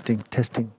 Testing, testing.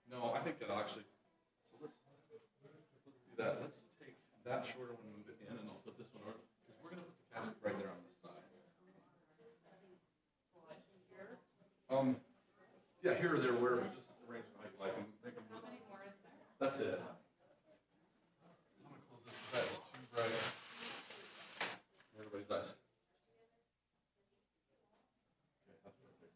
No, I think it actually, so let's do that. Let's take that shorter one, move it in, and I'll put this one over, because we're gonna put the casket right there on this side. Yeah, here or there, wherever, just arrange them how you like them, make them. How many more is there? That's it. I'm gonna close this, because that is too bright. Everybody's eyes. Okay, that's perfect.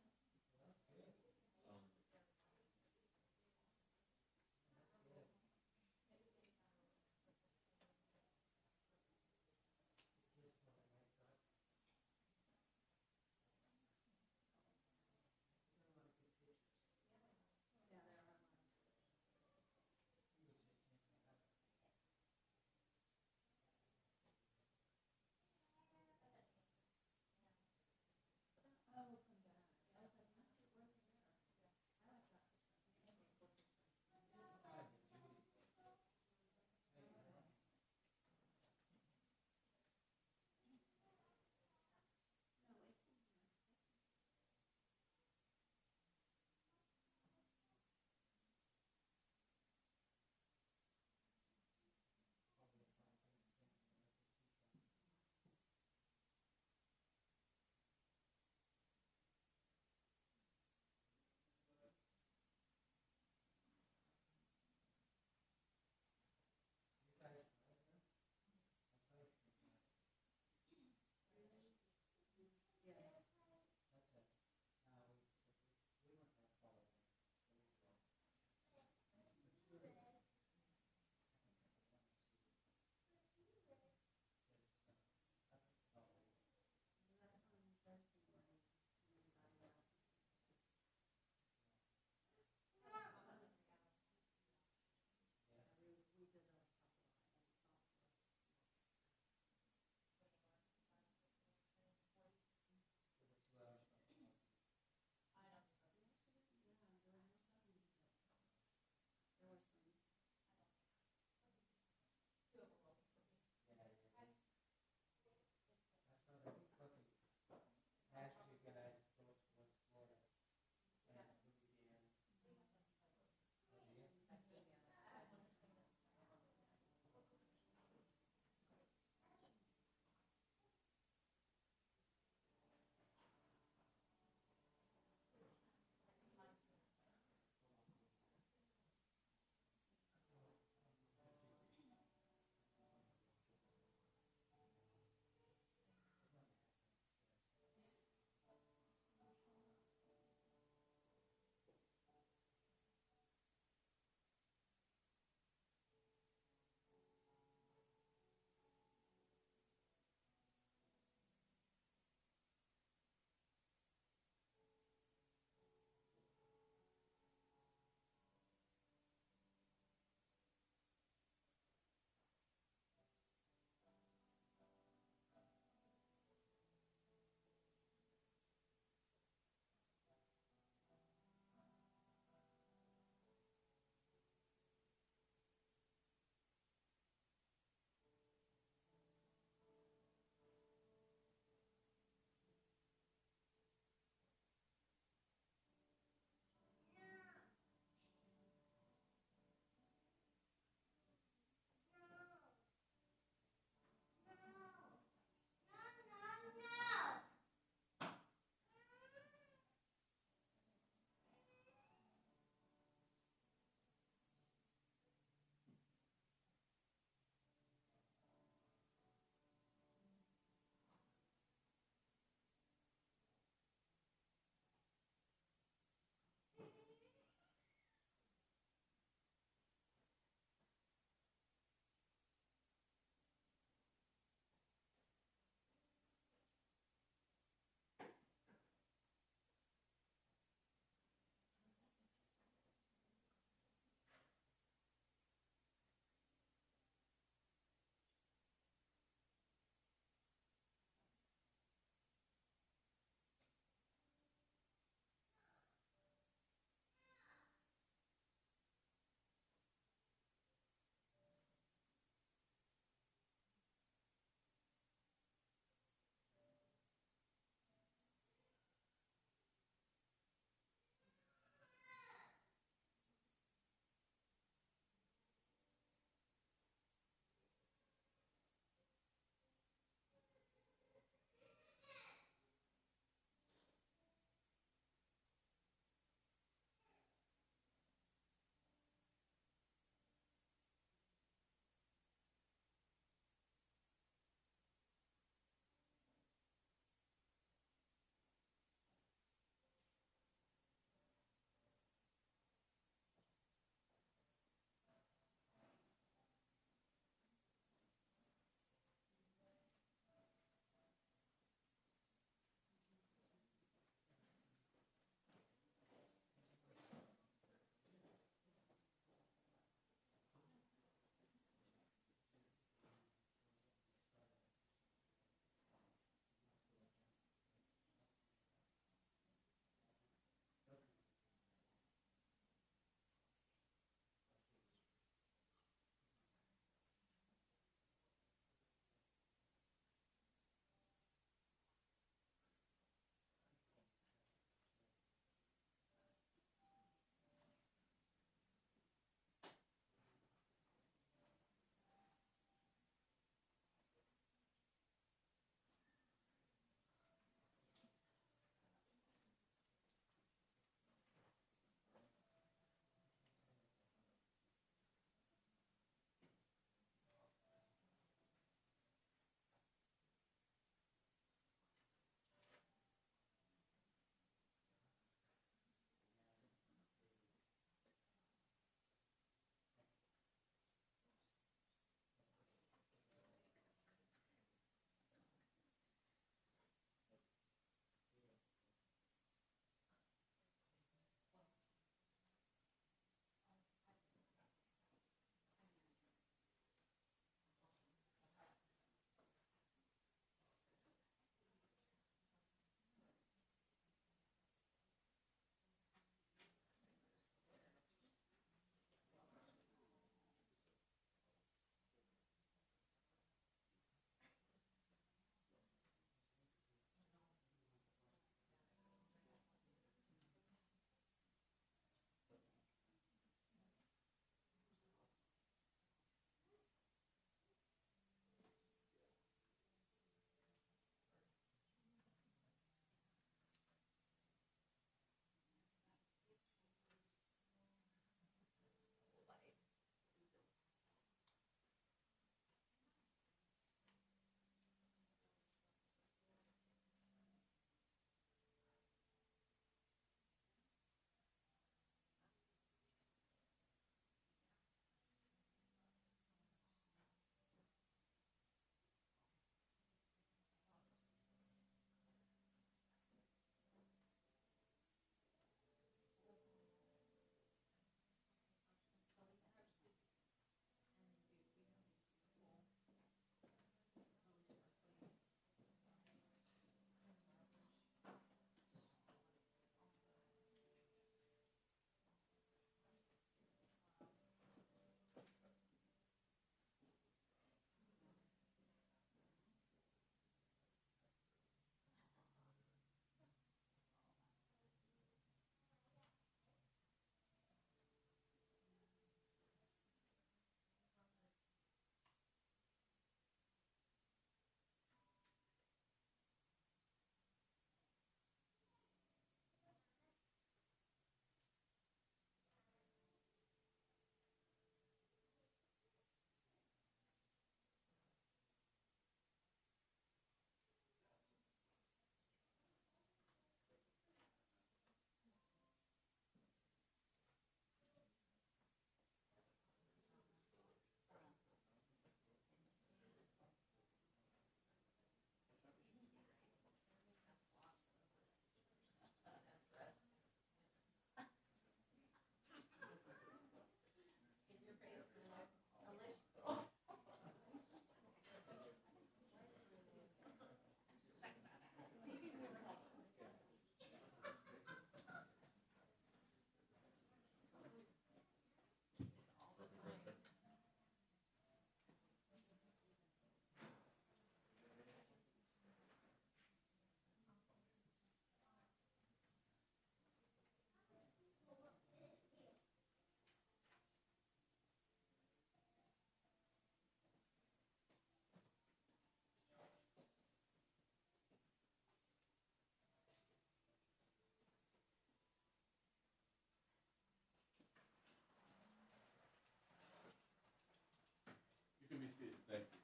see you. Thank you.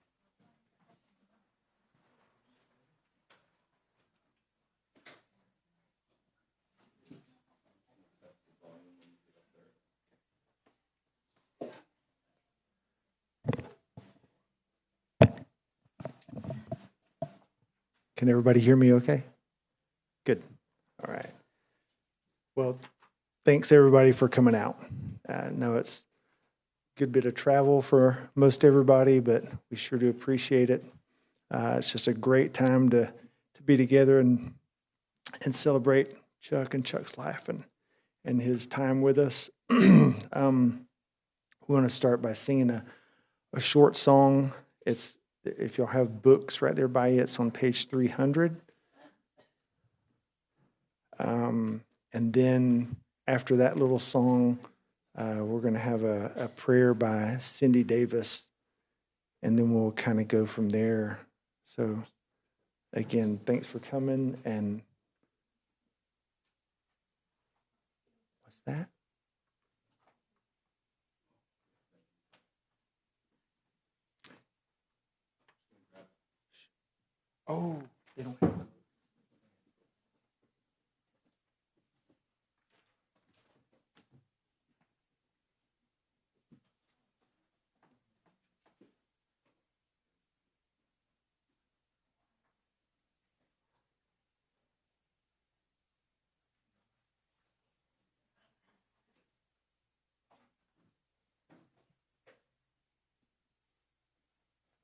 Can everybody hear me okay? Good. All right. Well, thanks everybody for coming out. I know it's a good bit of travel for most everybody, but we sure do appreciate it. It's just a great time to be together and celebrate Chuck and Chuck's life and his time with us. We want to start by singing a short song. It's, if you'll have books right there by you, it's on page 300. And then after that little song, we're going to have a prayer by Cindy Davis, and then we'll kind of go from there. So again, thanks for coming. And what's that? Oh, they don't have those.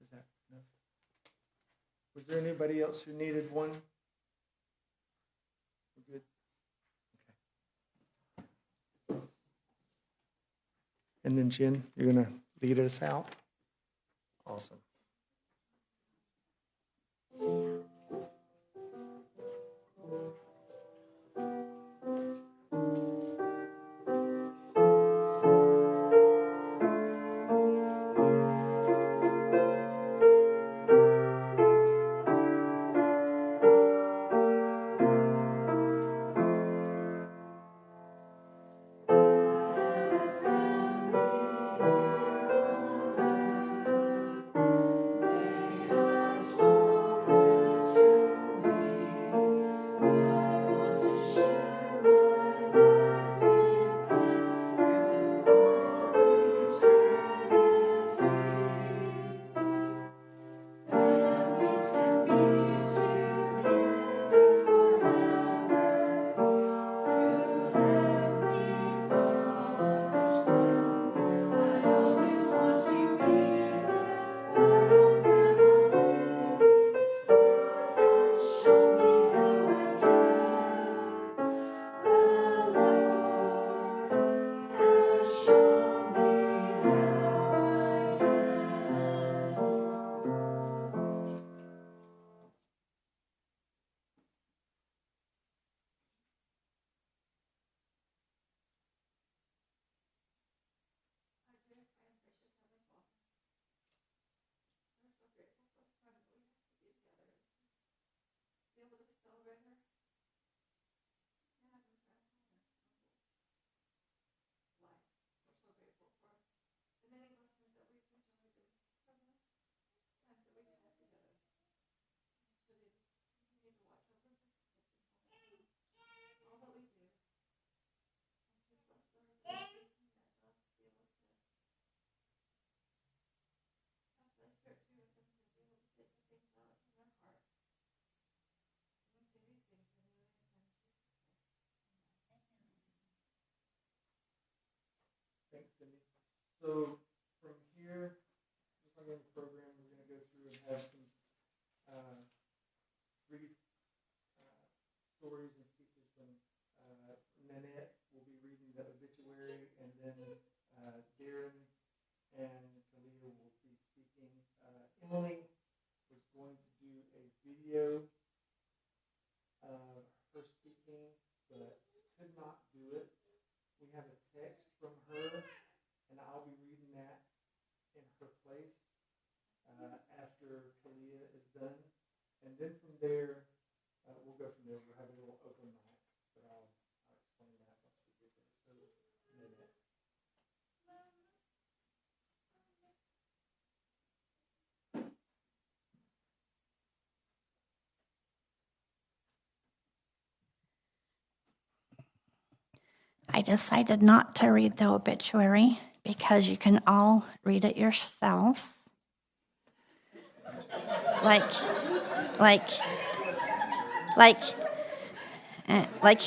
Is that no? Was there anybody else who needed one? We're good. Okay. And then Jen, you're gonna lead us out. Awesome. Thanks, Cindy. So from here, just like any program, we're going to go through and have some brief stories and speeches from Nanette will be reading the obituary, and then Darren and Kalia will be speaking. Emily was going to do a video of her speaking, but could not do it. We have a text from her, and I'll be reading that in her place after Kalia is done. And then from there, we'll go from there. We'll have a little open mic, but I'll explain that once we get there. So, Nanette. I decided not to read the obituary because you can all read it yourselves. Like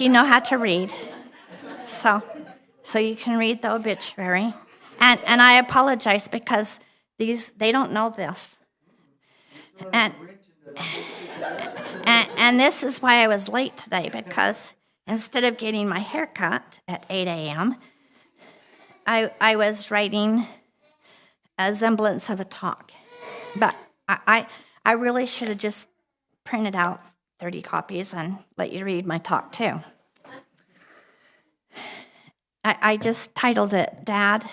you know how to read. So you can read the obituary. And I apologize because they don't know this. And this is why I was late today, because instead of getting my hair cut at 8 a.m., I was writing a semblance of a talk. But I really should have just printed out 30 copies and let you read my talk too. I just titled it Dad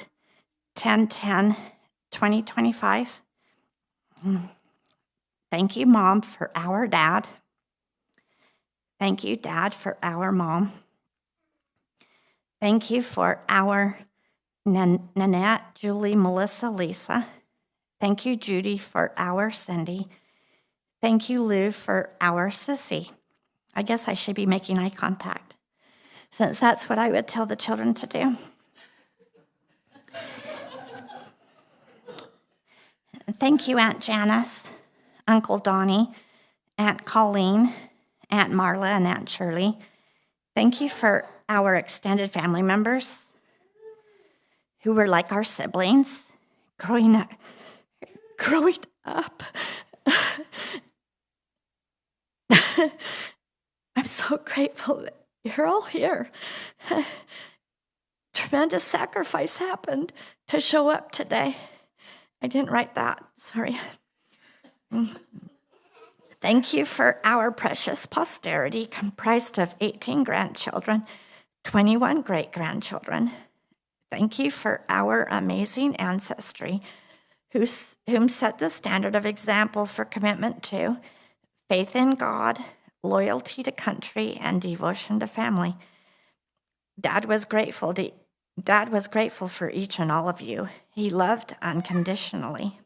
10/10/2025. Thank you, Mom, for our dad. Thank you, Dad, for our mom. Thank you for our Nanette, Julie, Melissa, Lisa. Thank you, Judy, for our Cindy. Thank you, Lou, for our Sissy. I guess I should be making eye contact, since that's what I would tell the children to do. Thank you, Aunt Janice, Uncle Donnie, Aunt Colleen, Aunt Marla, and Aunt Shirley. Thank you for our extended family members who were like our siblings growing up. I'm so grateful that you're all here. Tremendous sacrifice happened to show up today. I didn't write that, sorry. Thank you for our precious posterity, comprised of 18 grandchildren, 21 great-grandchildren. Thank you for our amazing ancestry, whom set the standard of example for commitment to faith in God, loyalty to country, and devotion to family. Dad was grateful for each and all of you. He loved unconditionally.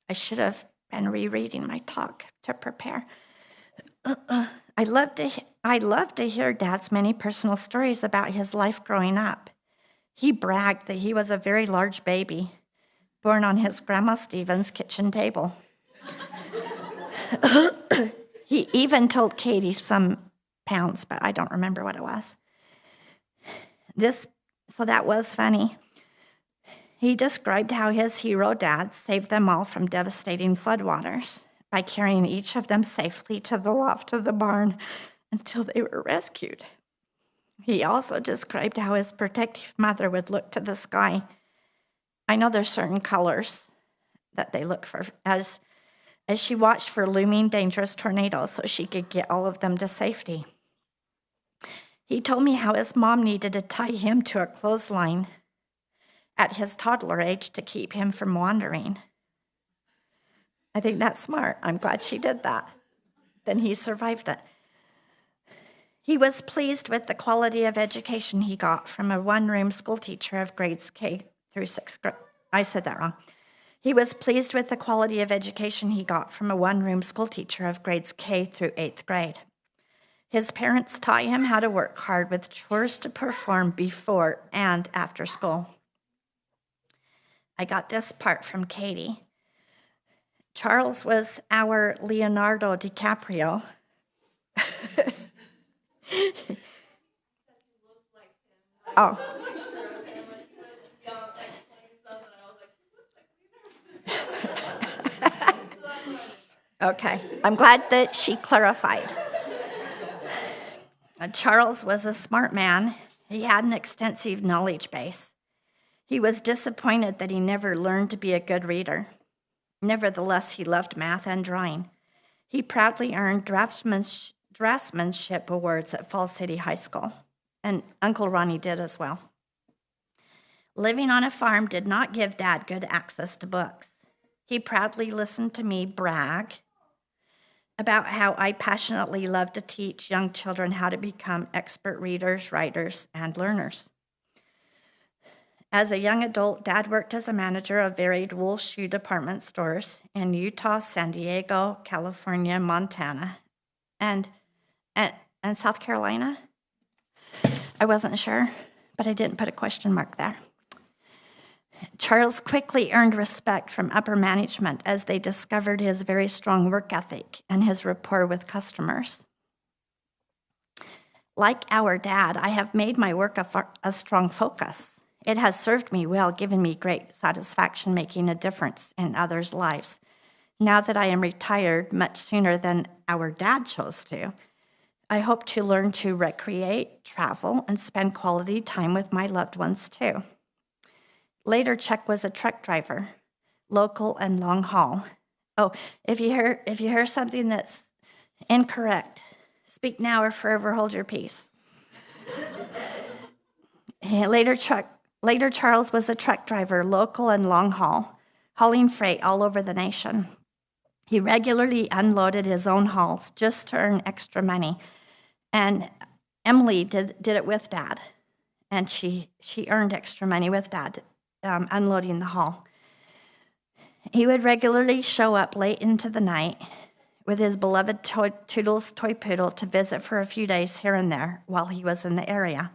I should have been rereading my talk to prepare. I love to hear Dad's many personal stories about his life growing up. He bragged that he was a very large baby, born on his Grandma Stevens' kitchen table. He even told Katie some pounds, but I don't remember what it was. So that was funny. He described how his hero dad saved them all from devastating floodwaters by carrying each of them safely to the loft of the barn until they were rescued. He also described how his protective mother would look to the sky. I know there's certain colors that they look for, as she watched for looming dangerous tornadoes so she could get all of them to safety. He told me how his mom needed to tie him to a clothesline at his toddler age to keep him from wandering. I think that's smart. I'm glad she did that. Then he survived it. He was pleased with the quality of education he got from a one-room school teacher of grades K through 6th grade. I said that wrong. He was pleased with the quality of education he got from a one-room school teacher of grades K through 8th grade. His parents taught him how to work hard with chores to perform before and after school. I got this part from Katie. Charles was our Leonardo DiCaprio. Oh. Okay, I'm glad that she clarified. Charles was a smart man. He had an extensive knowledge base. He was disappointed that he never learned to be a good reader. Nevertheless, he loved math and drawing. He proudly earned draftsmanship awards at Falls City High School, and Uncle Ronnie did as well. Living on a farm did not give Dad good access to books. He proudly listened to me brag about how I passionately love to teach young children how to become expert readers, writers, and learners. As a young adult, Dad worked as a manager of varied wool shoe department stores in Utah, San Diego, California, Montana, and South Carolina. I wasn't sure, but I didn't put a question mark there. Charles quickly earned respect from upper management as they discovered his very strong work ethic and his rapport with customers. Like our dad, I have made my work a strong focus. It has served me well, given me great satisfaction making a difference in others' lives. Now that I am retired much sooner than our dad chose to, I hope to learn to recreate, travel, and spend quality time with my loved ones too. Later, Chuck was a truck driver, local and long haul. Oh, if you hear something that's incorrect, speak now or forever hold your peace. Later, Charles was a truck driver, local and long haul, hauling freight all over the nation. He regularly unloaded his own hauls just to earn extra money. And Emily did it with Dad, and she earned extra money with Dad, unloading the haul. He would regularly show up late into the night with his beloved Toodles toy poodle to visit for a few days here and there while he was in the area.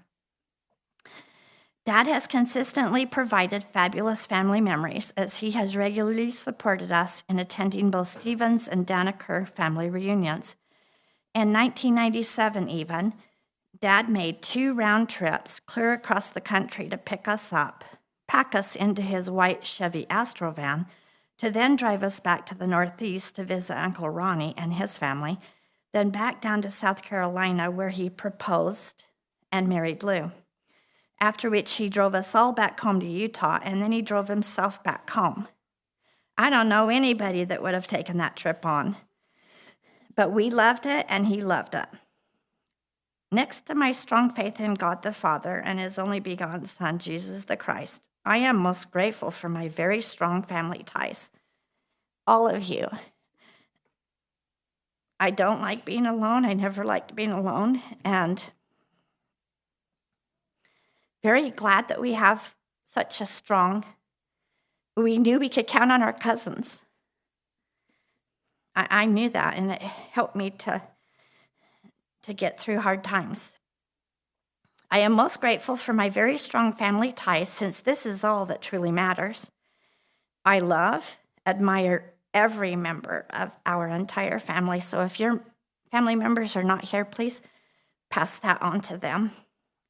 Dad has consistently provided fabulous family memories as he has regularly supported us in attending both Stevens and Danaker family reunions. In 1997 even, Dad made 2 round trips clear across the country to pick us up, pack us into his white Chevy Astro van, to then drive us back to the Northeast to visit Uncle Ronnie and his family, then back down to South Carolina where he proposed and married Lou. After which he drove us all back home to Utah, and then he drove himself back home. I don't know anybody that would have taken that trip on, but we loved it and he loved it. Next to my strong faith in God the Father and his only begotten Son, Jesus the Christ, I am most grateful for my very strong family ties. All of you. I don't like being alone. I never liked being alone. And very glad that we have such a strong, we knew we could count on our cousins. I knew that, and it helped me to get through hard times. I am most grateful for my very strong family ties, since this is all that truly matters. I love, admire every member of our entire family, so if your family members are not here, please pass that on to them.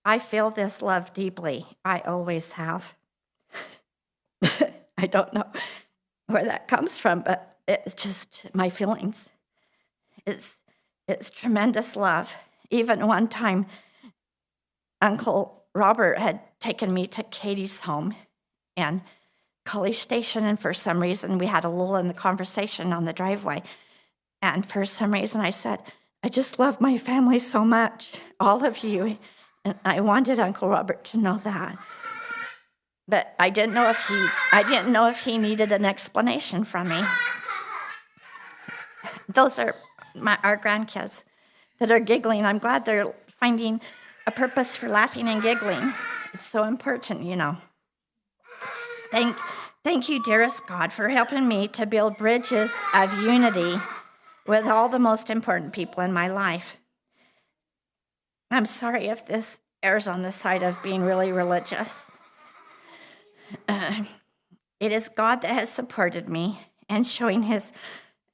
I feel this love deeply. I always have. I don't know where that comes from, but it's just my feelings. It's tremendous love. Even one time, Uncle Robert had taken me to Katie's home in College Station, and for some reason we had a lull in the conversation on the driveway. And for some reason I said, I just love my family so much, all of you. And I wanted Uncle Robert to know that. But I didn't know if he needed an explanation from me. Those are our grandkids that are giggling. I'm glad they're finding a purpose for laughing and giggling. It's so important, you know. Thank you, dearest God, for helping me to build bridges of unity with all the most important people in my life. I'm sorry if this errs on the side of being really religious. It is God that has supported me and showing his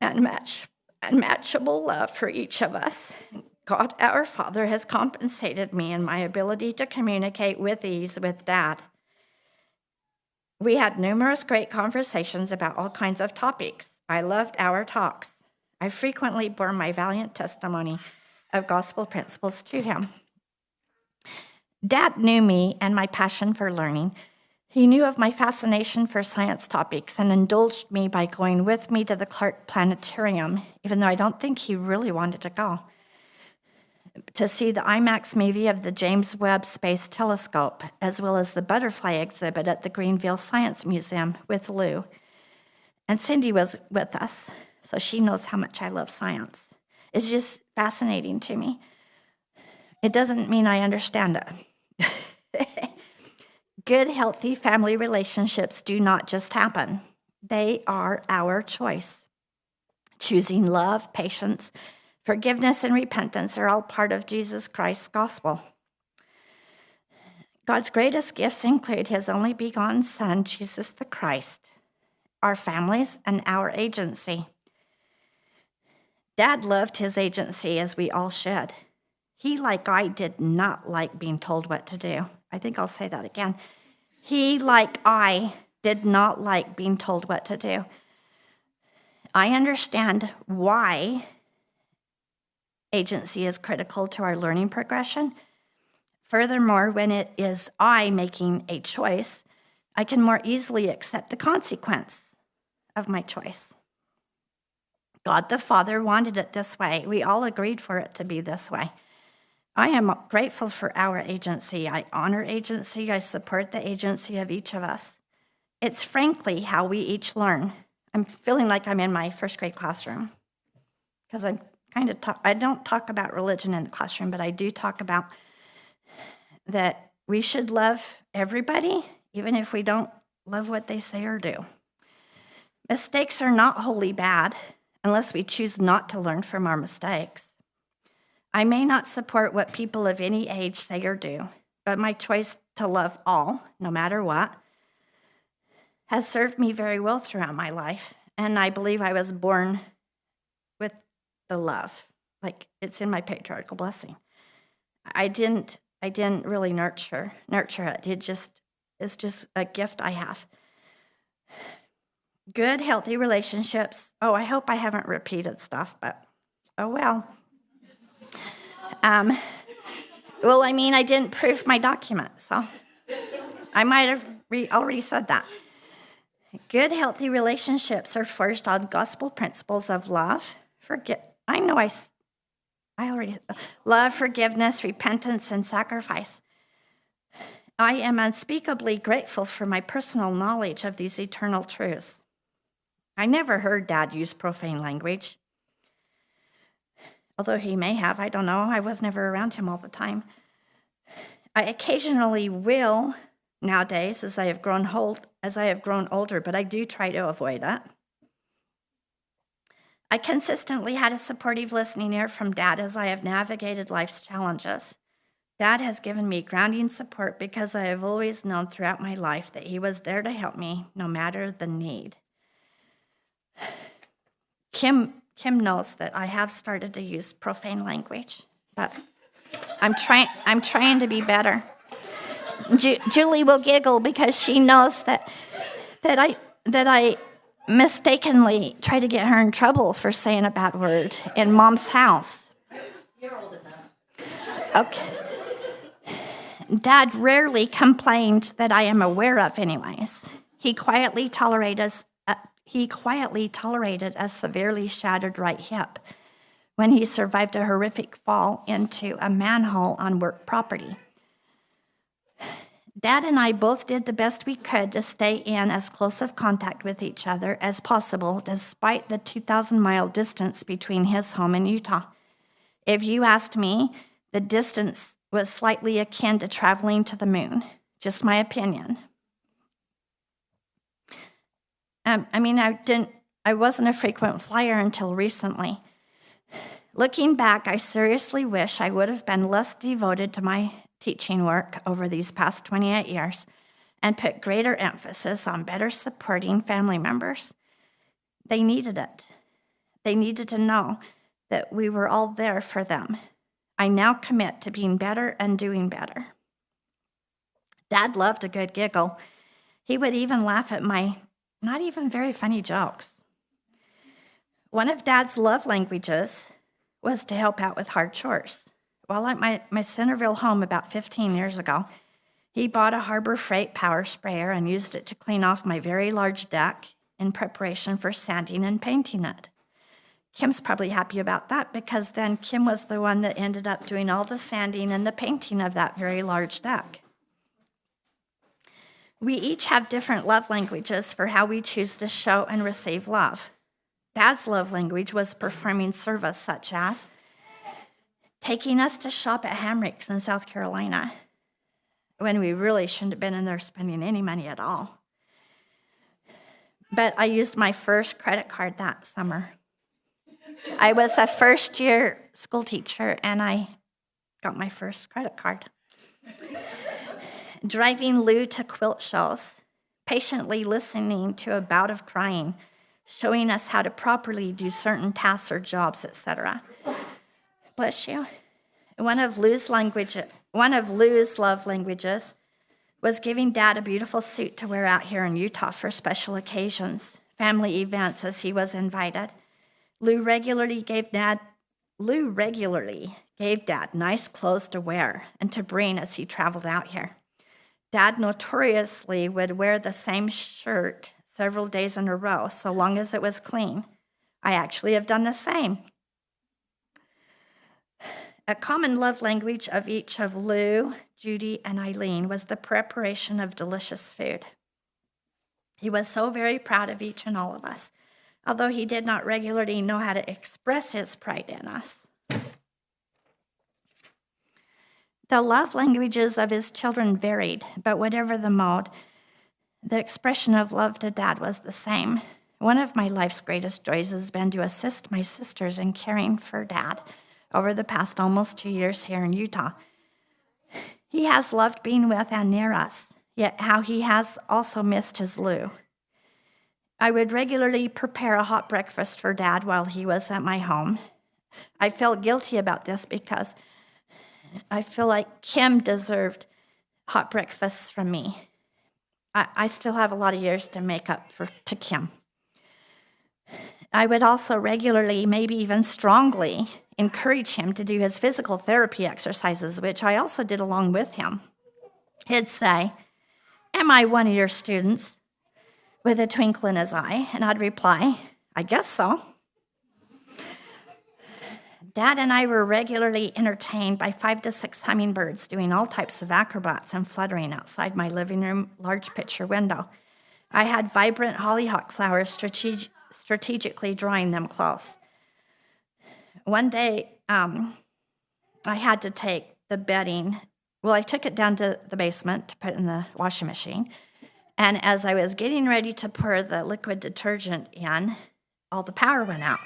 unmatchable love for each of us. God, our Father, has compensated me in my ability to communicate with ease with Dad. We had numerous great conversations about all kinds of topics. I loved our talks. I frequently bore my valiant testimony of gospel principles to him. Dad knew me and my passion for learning. He knew of my fascination for science topics and indulged me by going with me to the Clark Planetarium, even though I don't think he really wanted to go, to see the IMAX movie of the James Webb Space Telescope, as well as the butterfly exhibit at the Greenville Science Museum with Lou. And Cindy was with us, so she knows how much I love science. It's just fascinating to me. It doesn't mean I understand it. Good, healthy family relationships do not just happen. They are our choice. Choosing love, patience, forgiveness, and repentance are all part of Jesus Christ's gospel. God's greatest gifts include his only begotten Son, Jesus the Christ, our families, and our agency. Dad loved his agency, as we all should. He, like I, did not like being told what to do. I think I'll say that again. He, like I, did not like being told what to do. I understand why agency is critical to our learning progression. Furthermore, when it is I making a choice, I can more easily accept the consequence of my choice. God the Father wanted it this way. We all agreed for it to be this way. I am grateful for our agency. I honor agency. I support the agency of each of us. It's frankly how we each learn. I'm feeling like I'm in my first grade classroom because I don't talk about religion in the classroom, but I do talk about that we should love everybody, even if we don't love what they say or do. Mistakes are not wholly bad unless we choose not to learn from our mistakes. I may not support what people of any age say or do, but my choice to love all, no matter what, has served me very well throughout my life, and I believe I was born with the love. Like, it's in my patriarchal blessing. I didn't really nurture it. It's just a gift I have. Good, healthy relationships. Oh, I hope I haven't repeated stuff, but oh well. I didn't proof my document, so I might have already said that. Good, healthy relationships are forged on gospel principles of love, love, forgiveness, repentance, and sacrifice. I am unspeakably grateful for my personal knowledge of these eternal truths. I never heard Dad use profane language. Although he may have, I don't know. I was never around him all the time. I occasionally will nowadays as I have grown older, but I do try to avoid it. I consistently had a supportive listening ear from Dad as I have navigated life's challenges. Dad has given me grounding support because I have always known throughout my life that he was there to help me no matter the need. Kim knows that I have started to use profane language, but I'm trying to be better. Julie will giggle because she knows that I mistakenly try to get her in trouble for saying a bad word in Mom's house. You're old enough. Okay. Dad rarely complained that I am aware of anyways. He quietly tolerated a severely shattered right hip when he survived a horrific fall into a manhole on work property. Dad and I both did the best we could to stay in as close of contact with each other as possible, despite the 2,000-mile distance between his home and Utah. If you asked me, the distance was slightly akin to traveling to the moon. Just my opinion. I wasn't a frequent flyer until recently. Looking back, I seriously wish I would have been less devoted to my teaching work over these past 28 years and put greater emphasis on better supporting family members. They needed it. They needed to know that we were all there for them. I now commit to being better and doing better. Dad loved a good giggle. He would even laugh at my not even very funny jokes. One of Dad's love languages was to help out with hard chores. While at my Centerville home about 15 years ago, he bought a Harbor Freight power sprayer and used it to clean off my very large deck in preparation for sanding and painting it. Kim's probably happy about that because then Kim was the one that ended up doing all the sanding and the painting of that very large deck. We each have different love languages for how we choose to show and receive love. Dad's love language was performing service, such as taking us to shop at Hamrick's in South Carolina when we really shouldn't have been in there spending any money at all. But I used my first credit card that summer. I was a first-year school teacher, and I got my first credit card. driving Lou to quilt shows, patiently listening to a bout of crying, showing us how to properly do certain tasks or jobs, etc. Bless you. One of Lou's love languages was giving Dad a beautiful suit to wear out here in Utah for special occasions, family events as he was invited. Lou regularly gave Dad nice clothes to wear and to bring as he traveled out here. Dad notoriously would wear the same shirt several days in a row, so long as it was clean. I actually have done the same. A common love language of each of Lou, Judy, and Eileen was the preparation of delicious food. He was so very proud of each and all of us, although he did not regularly know how to express his pride in us. The love languages of his children varied, but whatever the mode, the expression of love to Dad was the same. One of my life's greatest joys has been to assist my sisters in caring for Dad over the past almost 2 years here in Utah. He has loved being with and near us, yet how he has also missed his Lou. I would regularly prepare a hot breakfast for Dad while he was at my home. I felt guilty about this because I feel like Kim deserved hot breakfasts from me. I still have a lot of years to make up to Kim. I would also regularly, maybe even strongly, encourage him to do his physical therapy exercises, which I also did along with him. He'd say, "Am I one of your students?" with a twinkle in his eye, and I'd reply, "I guess so." Dad and I were regularly entertained by 5 to 6 hummingbirds doing all types of acrobats and fluttering outside my living room large picture window. I had vibrant hollyhock flowers strategically drawing them close. One day, I had to take the bedding. Well, I took it down to the basement to put it in the washing machine. And as I was getting ready to pour the liquid detergent in, all the power went out.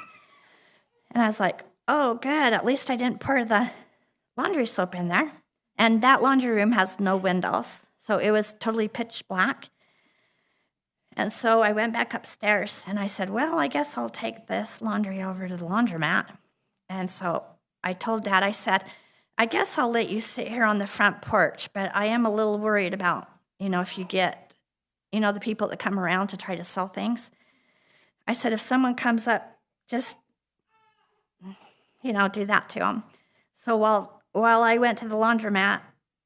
And I was like, oh, good, at least I didn't pour the laundry soap in there. And that laundry room has no windows, so it was totally pitch black. And so I went back upstairs, and I said, well, I guess I'll take this laundry over to the laundromat. And so I told Dad, I said, I guess I'll let you sit here on the front porch, but I am a little worried about, if you get, the people that come around to try to sell things. I said, if someone comes up, just, do that to them. So while I went to the laundromat,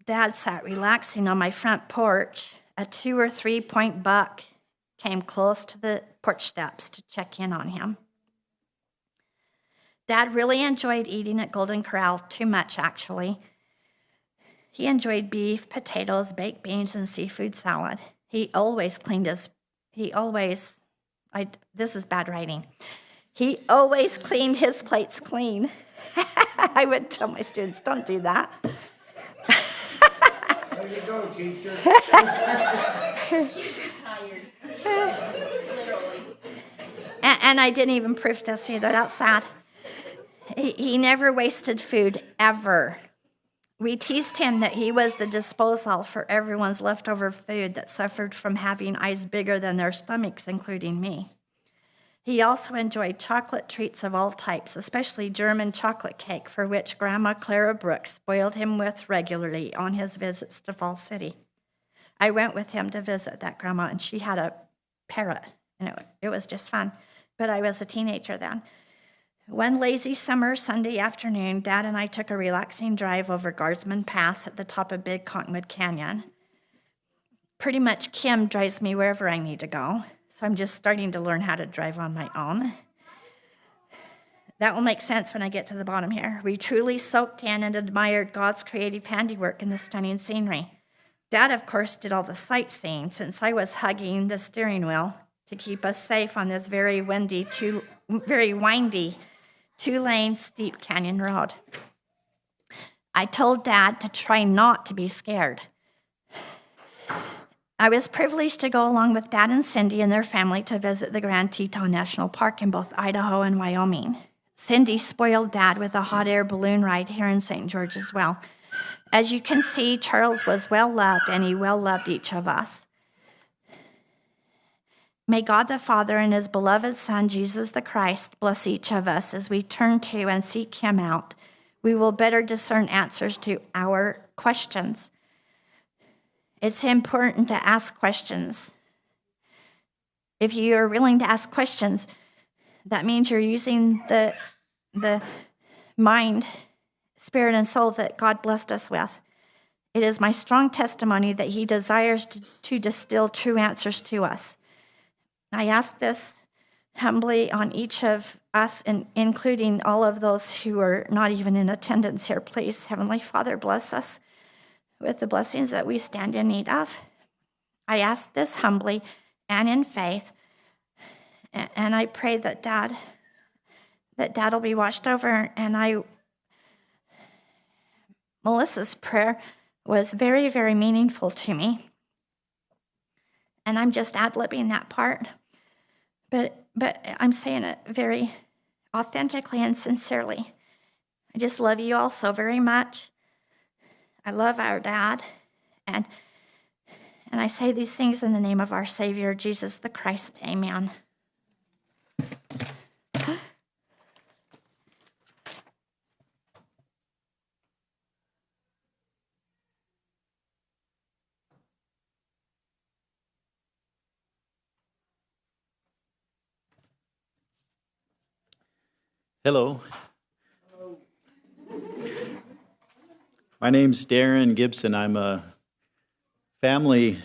Dad sat relaxing on my front porch. A 2 or 3 point buck came close to the porch steps to check in on him. Dad really enjoyed eating at Golden Corral, too much, actually. He enjoyed beef, potatoes, baked beans, and seafood salad. This is bad writing. He always cleaned his plates clean. I would tell my students, don't do that. There you go, teacher. She's retired. Literally. And I didn't even proof this either. That's sad. He never wasted food, ever. We teased him that he was the disposal for everyone's leftover food that suffered from having eyes bigger than their stomachs, including me. He also enjoyed chocolate treats of all types, especially German chocolate cake, for which Grandma Clara Brooks spoiled him with regularly on his visits to Fall City. I went with him to visit that grandma, and she had a parrot, and it was just fun. But I was a teenager then. One lazy summer Sunday afternoon, Dad and I took a relaxing drive over Guardsman Pass at the top of Big Cottonwood Canyon. Pretty much Kim drives me wherever I need to go, so I'm just starting to learn how to drive on my own. That will make sense when I get to the bottom here. We truly soaked in and admired God's creative handiwork in the stunning scenery. Dad, of course, did all the sightseeing since I was hugging the steering wheel to keep us safe on this very windy, very windy, 2-lane steep canyon road. I told Dad to try not to be scared. I was privileged to go along with Dad and Cindy and their family to visit the Grand Teton National Park in both Idaho and Wyoming. Cindy spoiled Dad with a hot air balloon ride here in St. George as well. As you can see, Charles was well loved, and he well loved each of us. May God the Father and his beloved Son, Jesus the Christ, bless each of us as we turn to and seek him out. We will better discern answers to our questions. It's important to ask questions. If you are willing to ask questions, that means you're using the mind, spirit, and soul that God blessed us with. It is my strong testimony that he desires to distill true answers to us. I ask this humbly on each of us, and including all of those who are not even in attendance here. Please, Heavenly Father, bless us with the blessings that we stand in need of. I ask this humbly and in faith, and I pray that Dad will be watched over. And Melissa's prayer was very, very meaningful to me, and I'm just ad-libbing that part, but I'm saying it very authentically and sincerely. I just love you all so very much. I love our Dad, and I say these things in the name of our Savior, Jesus the Christ. Amen. Hello. My name's Darren Gibson. I'm a family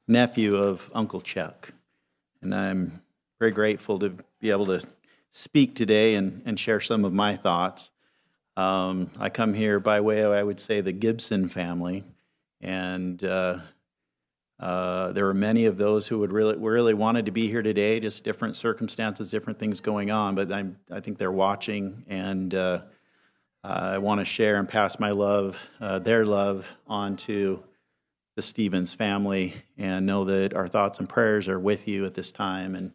nephew of Uncle Chuck, and I'm very grateful to be able to speak today and share some of my thoughts. I come here by way of, I would say, the Gibson family, and there were many of those who would really wanted to be here today, just different circumstances, different things going on, but I think they're watching, and I want to share and pass my love, their love, on to the Stevens family, and know that our thoughts and prayers are with you at this time and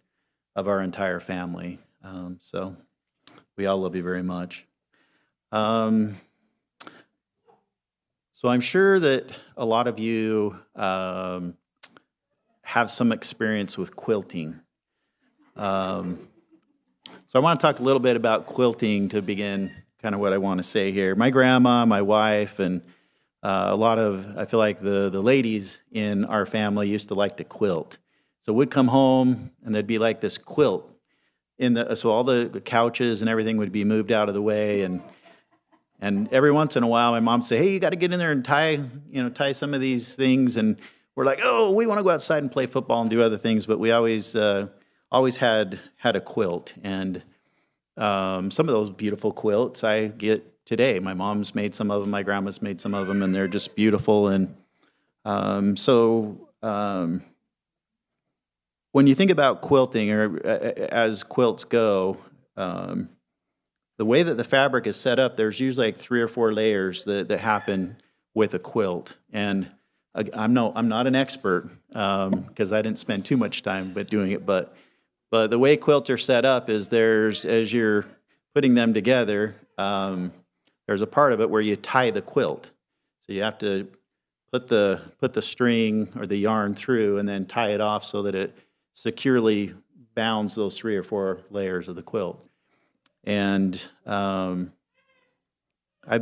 of our entire family. So we all love you very much. So I'm sure that a lot of you have some experience with quilting. So I want to talk a little bit about quilting to begin kind of what I want to say here. My grandma, my wife, and I feel like the ladies in our family used to like to quilt. So we'd come home and there'd be like this quilt so all the couches and everything would be moved out of the way, and every once in a while my mom would say, "Hey, you got to get in there and tie some of these things," and we're like, "Oh, we want to go outside and play football and do other things," but we always had a quilt, and some of those beautiful quilts I get today. My mom's made some of them, my grandma's made some of them, and they're just beautiful. And when you think about quilting, or as quilts go, the way that the fabric is set up, there's usually like 3 or 4 layers that happen with a quilt. And I'm not an expert because I didn't spend too much time doing it, but the way quilts are set up is as you're putting them together, there's a part of it where you tie the quilt. So you have to put the string or the yarn through and then tie it off so that it securely bounds those 3 or 4 layers of the quilt. And I've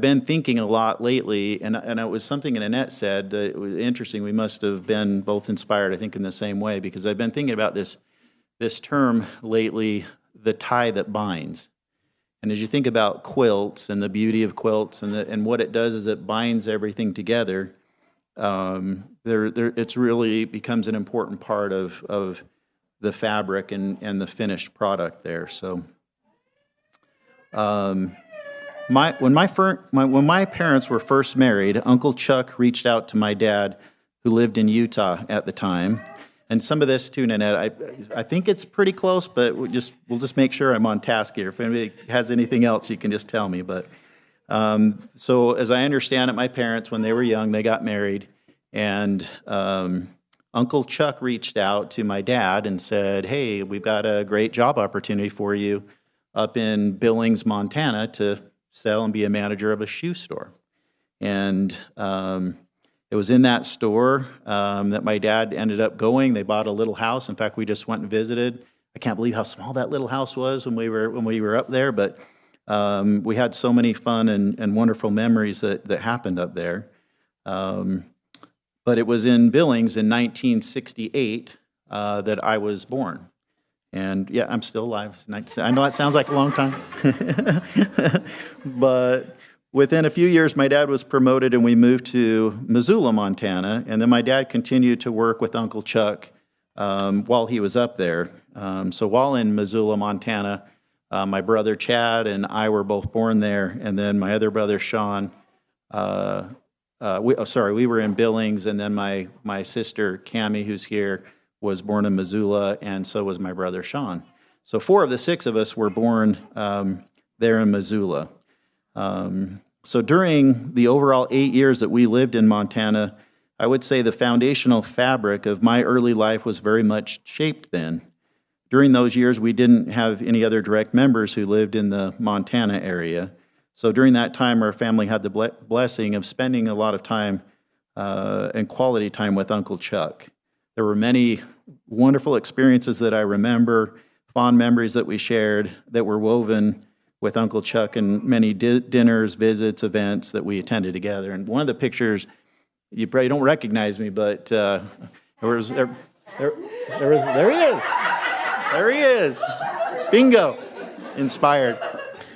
been thinking a lot lately, and it was something that Annette said that it was interesting. We must have been both inspired, I think, in the same way, because I've been thinking about this term lately, the tie that binds. And as you think about quilts and the beauty of quilts and what it does is it binds everything together, it's really becomes an important part of the fabric and the finished product there. So when my parents were first married, Uncle Chuck reached out to my dad, who lived in Utah at the time. And some of this too, Nanette, I think it's pretty close, but we'll just make sure I'm on task here. If anybody has anything else, you can just tell me. But so as I understand it, my parents, when they were young, they got married, and Uncle Chuck reached out to my dad and said, "Hey, we've got a great job opportunity for you up in Billings, Montana, to sell and be a manager of a shoe store." And it was in that store that my dad ended up going. They bought a little house. In fact, we just went and visited. I can't believe how small that little house was when we were up there, but we had so many fun and wonderful memories that happened up there. But it was in Billings in 1968 that I was born. And yeah, I'm still alive. I know that sounds like a long time. But within a few years, my dad was promoted and we moved to Missoula, Montana. And then my dad continued to work with Uncle Chuck while he was up there. So while in Missoula, Montana, my brother Chad and I were both born there. And then my other brother Sean, we were in Billings. And then my sister Cammie, who's here, was born in Missoula, and so was my brother Sean. So 4 of the 6 of us were born there in Missoula. So during the overall 8 years that we lived in Montana, I would say the foundational fabric of my early life was very much shaped then. During those years, we didn't have any other direct members who lived in the Montana area. So during that time, our family had the blessing of spending a lot of time and quality time with Uncle Chuck. There were many wonderful experiences that I remember, fond memories that we shared that were woven with Uncle Chuck, and many dinners, visits, events that we attended together. And one of the pictures, you probably don't recognize me, but there he is. There he is. Bingo. Inspired.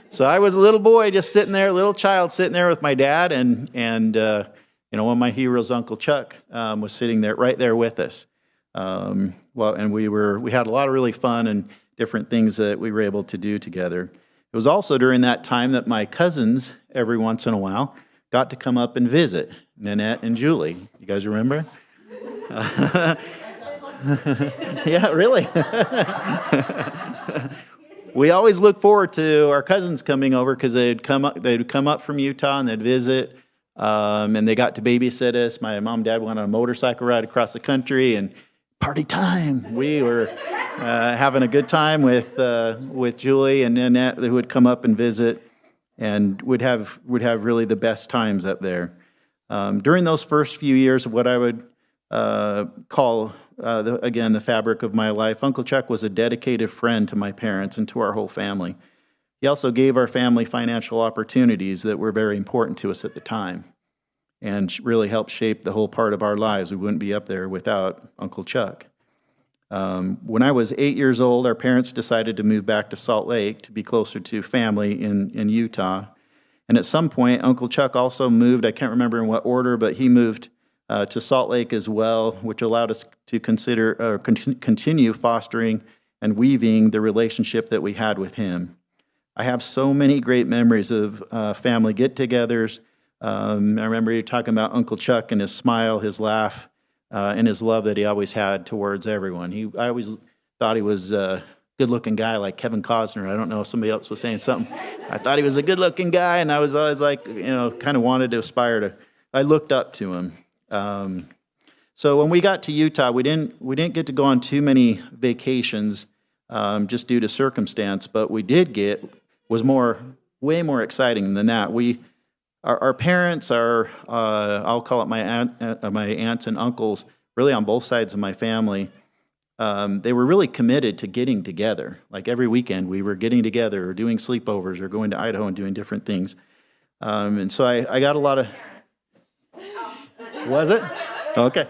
So I was a little boy just sitting there, little child sitting there with my dad, and one of my heroes, Uncle Chuck, was sitting there right there with us. And we had a lot of really fun and different things that we were able to do together. It was also during that time that my cousins, every once in a while, got to come up and visit, Nanette and Julie. You guys remember? Yeah, really. We always look forward to our cousins coming over because they'd come up from Utah and they'd visit, and they got to babysit us. My mom and dad went on a motorcycle ride across the country, and party time. We were having a good time with Julie and Nanette, who would come up and visit, and would have really the best times up there. During those first few years of what I would call the fabric of my life, Uncle Chuck was a dedicated friend to my parents and to our whole family. He also gave our family financial opportunities that were very important to us at the time, and really helped shape the whole part of our lives. We wouldn't be up there without Uncle Chuck. When I was 8 years old, our parents decided to move back to Salt Lake to be closer to family in Utah. And at some point, Uncle Chuck also moved, I can't remember in what order, but he moved to Salt Lake as well, which allowed us to continue fostering and weaving the relationship that we had with him. I have so many great memories of family get-togethers. I remember you talking about Uncle Chuck and his smile, his laugh, and his love that he always had towards everyone. I always thought he was a good-looking guy like Kevin Costner. I don't know if somebody else was saying something. I thought he was a good-looking guy, and I was always like, kind of wanted to aspire to. I looked up to him. So when we got to Utah, we didn't get to go on too many vacations just due to circumstance, but we did was way more exciting than that. Our parents I'll call it my aunts and uncles, really on both sides of my family, they were really committed to getting together. Like every weekend we were getting together or doing sleepovers or going to Idaho and doing different things. And so I got a lot of... Was it? Okay.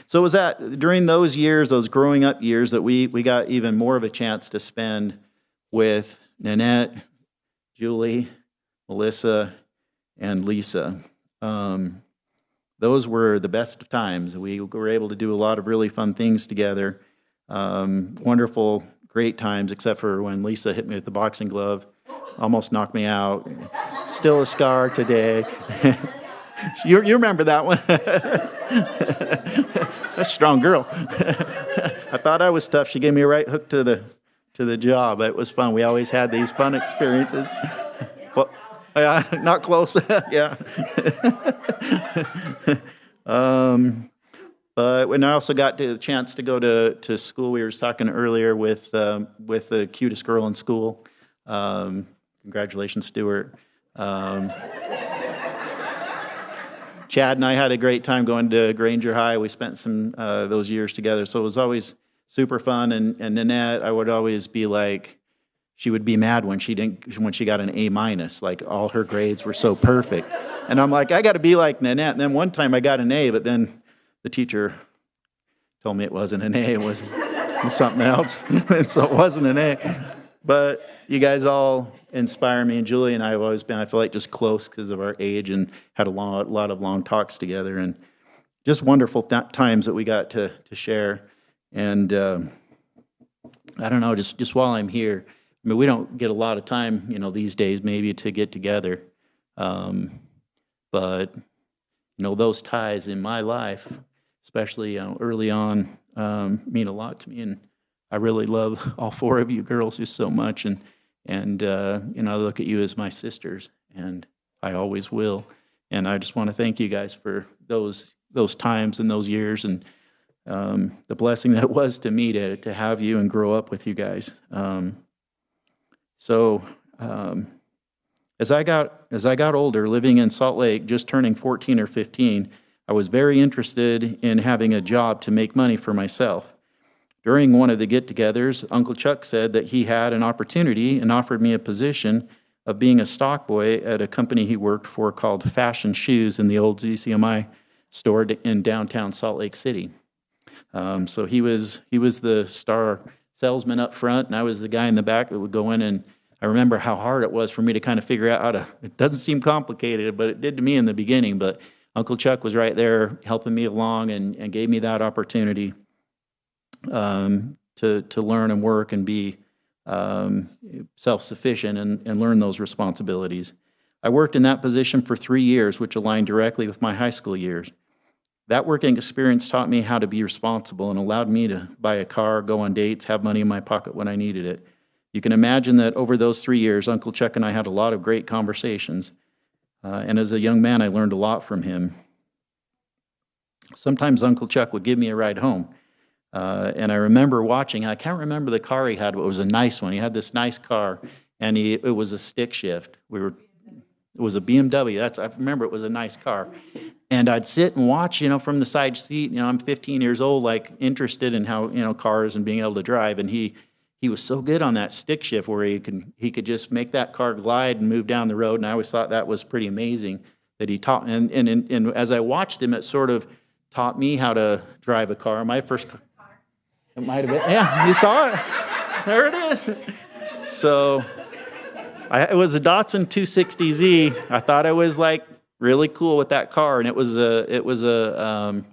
So it was during those years, those growing up years, that we got even more of a chance to spend with Nanette, Julie, Melissa, and Lisa. Those were the best of times. We were able to do a lot of really fun things together. Wonderful, great times, except for when Lisa hit me with the boxing glove. Almost knocked me out. Still a scar today. You remember that one? That's a strong girl. I thought I was tough. She gave me a right hook to the jaw, but it was fun. We always had these fun experiences. Well, not close. Yeah. But when I also got the chance to go to school, we were talking earlier with the cutest girl in school. Congratulations, Stuart. Chad and I had a great time going to Granger High. We spent some those years together, so it was always super fun. And Nanette, I would always be like, she would be mad when she got an A-. Like all her grades were so perfect, and I'm like, I got to be like Nanette. And then one time I got an A, but then the teacher told me it wasn't an A, it was something else, and so it wasn't an A. But you guys all inspire me, and Julie and I have always been, I feel like, just close because of our age, and had a lot of long talks together, and just wonderful times that we got to share. And I don't know, just while I'm here, I mean, we don't get a lot of time, these days maybe to get together, but those ties in my life, especially early on, mean a lot to me, and I really love all four of you girls just so much, and I look at you as my sisters, and I always will. And I just want to thank you guys for those times and those years, and the blessing that it was to me to have you and grow up with you guys. As I got older, living in Salt Lake, just turning 14 or 15, I was very interested in having a job to make money for myself. During one of the get-togethers, Uncle Chuck said that he had an opportunity and offered me a position of being a stock boy at a company he worked for called Fashion Shoes in the old ZCMI store in downtown Salt Lake City. So he was the star salesman up front, and I was the guy in the back that would go in, and I remember how hard it was for me to kind of figure out it doesn't seem complicated, but it did to me in the beginning, but Uncle Chuck was right there helping me along and gave me that opportunity to learn and work and be self-sufficient and learn those responsibilities. I worked in that position for 3 years, which aligned directly with my high school years. That working experience taught me how to be responsible and allowed me to buy a car, go on dates, have money in my pocket when I needed it. You can imagine that over those 3 years, Uncle Chuck and I had a lot of great conversations. And as a young man, I learned a lot from him. Sometimes Uncle Chuck would give me a ride home. And I remember watching, I can't remember the car he had, but it was a nice one. He had this nice car, and it was a stick shift. It was a BMW. I remember it was a nice car. And I'd sit and watch, from the side seat. I'm 15 years old, like interested in how, cars and being able to drive. And he was so good on that stick shift where he could just make that car glide and move down the road. And I always thought that was pretty amazing that he taught. And as I watched him, it sort of taught me how to drive a car. My first car. It might have been. Yeah, you saw it. There it is. So it was a Datsun 260Z. I thought I was like really cool with that car, and it was a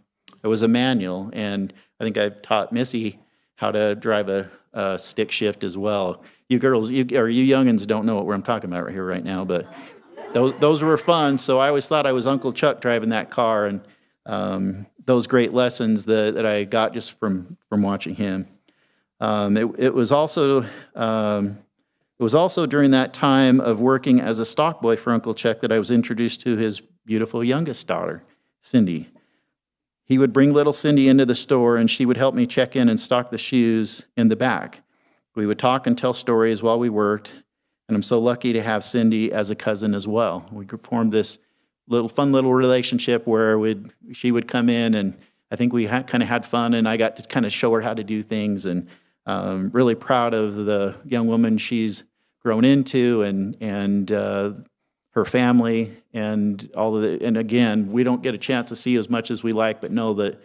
manual. And I think I taught Missy how to drive a stick shift as well. You girls, you youngins don't know what I'm talking about right here right now, but those were fun. So I always thought I was Uncle Chuck driving that car, and those great lessons that I got just from watching him. It was also during that time of working as a stock boy for Uncle Chuck that I was introduced to his beautiful youngest daughter, Cindy. He would bring little Cindy into the store, and she would help me check in and stock the shoes in the back. We would talk and tell stories while we worked, and I'm so lucky to have Cindy as a cousin as well. We formed this fun little relationship where she would come in, and I think we kind of had fun, and I got to kind of show her how to do things, and really proud of the young woman she's grown into, and her family, and all of it. And again, we don't get a chance to see as much as we like, but know that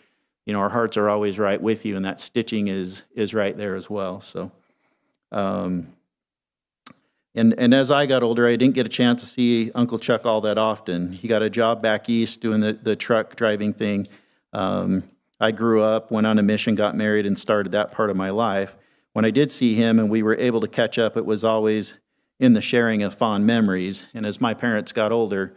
our hearts are always right with you, and that stitching is right there as well. So. And as I got older, I didn't get a chance to see Uncle Chuck all that often. He got a job back east doing the truck driving thing. I grew up, went on a mission, got married, and started that part of my life. When I did see him and we were able to catch up, it was always in the sharing of fond memories. And as my parents got older,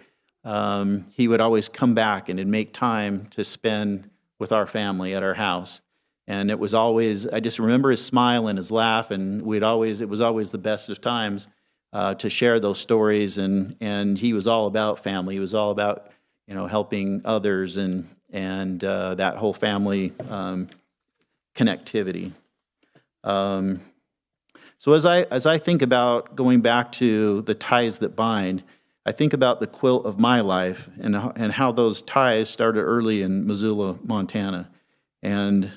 he would always come back and it'd make time to spend with our family at our house. And it was always, I just remember his smile and his laugh, and it was always the best of times. To share those stories, and he was all about family. He was all about helping others and that whole family connectivity. So as I think about going back to the ties that bind, I think about the quilt of my life and how those ties started early in Missoula, Montana. And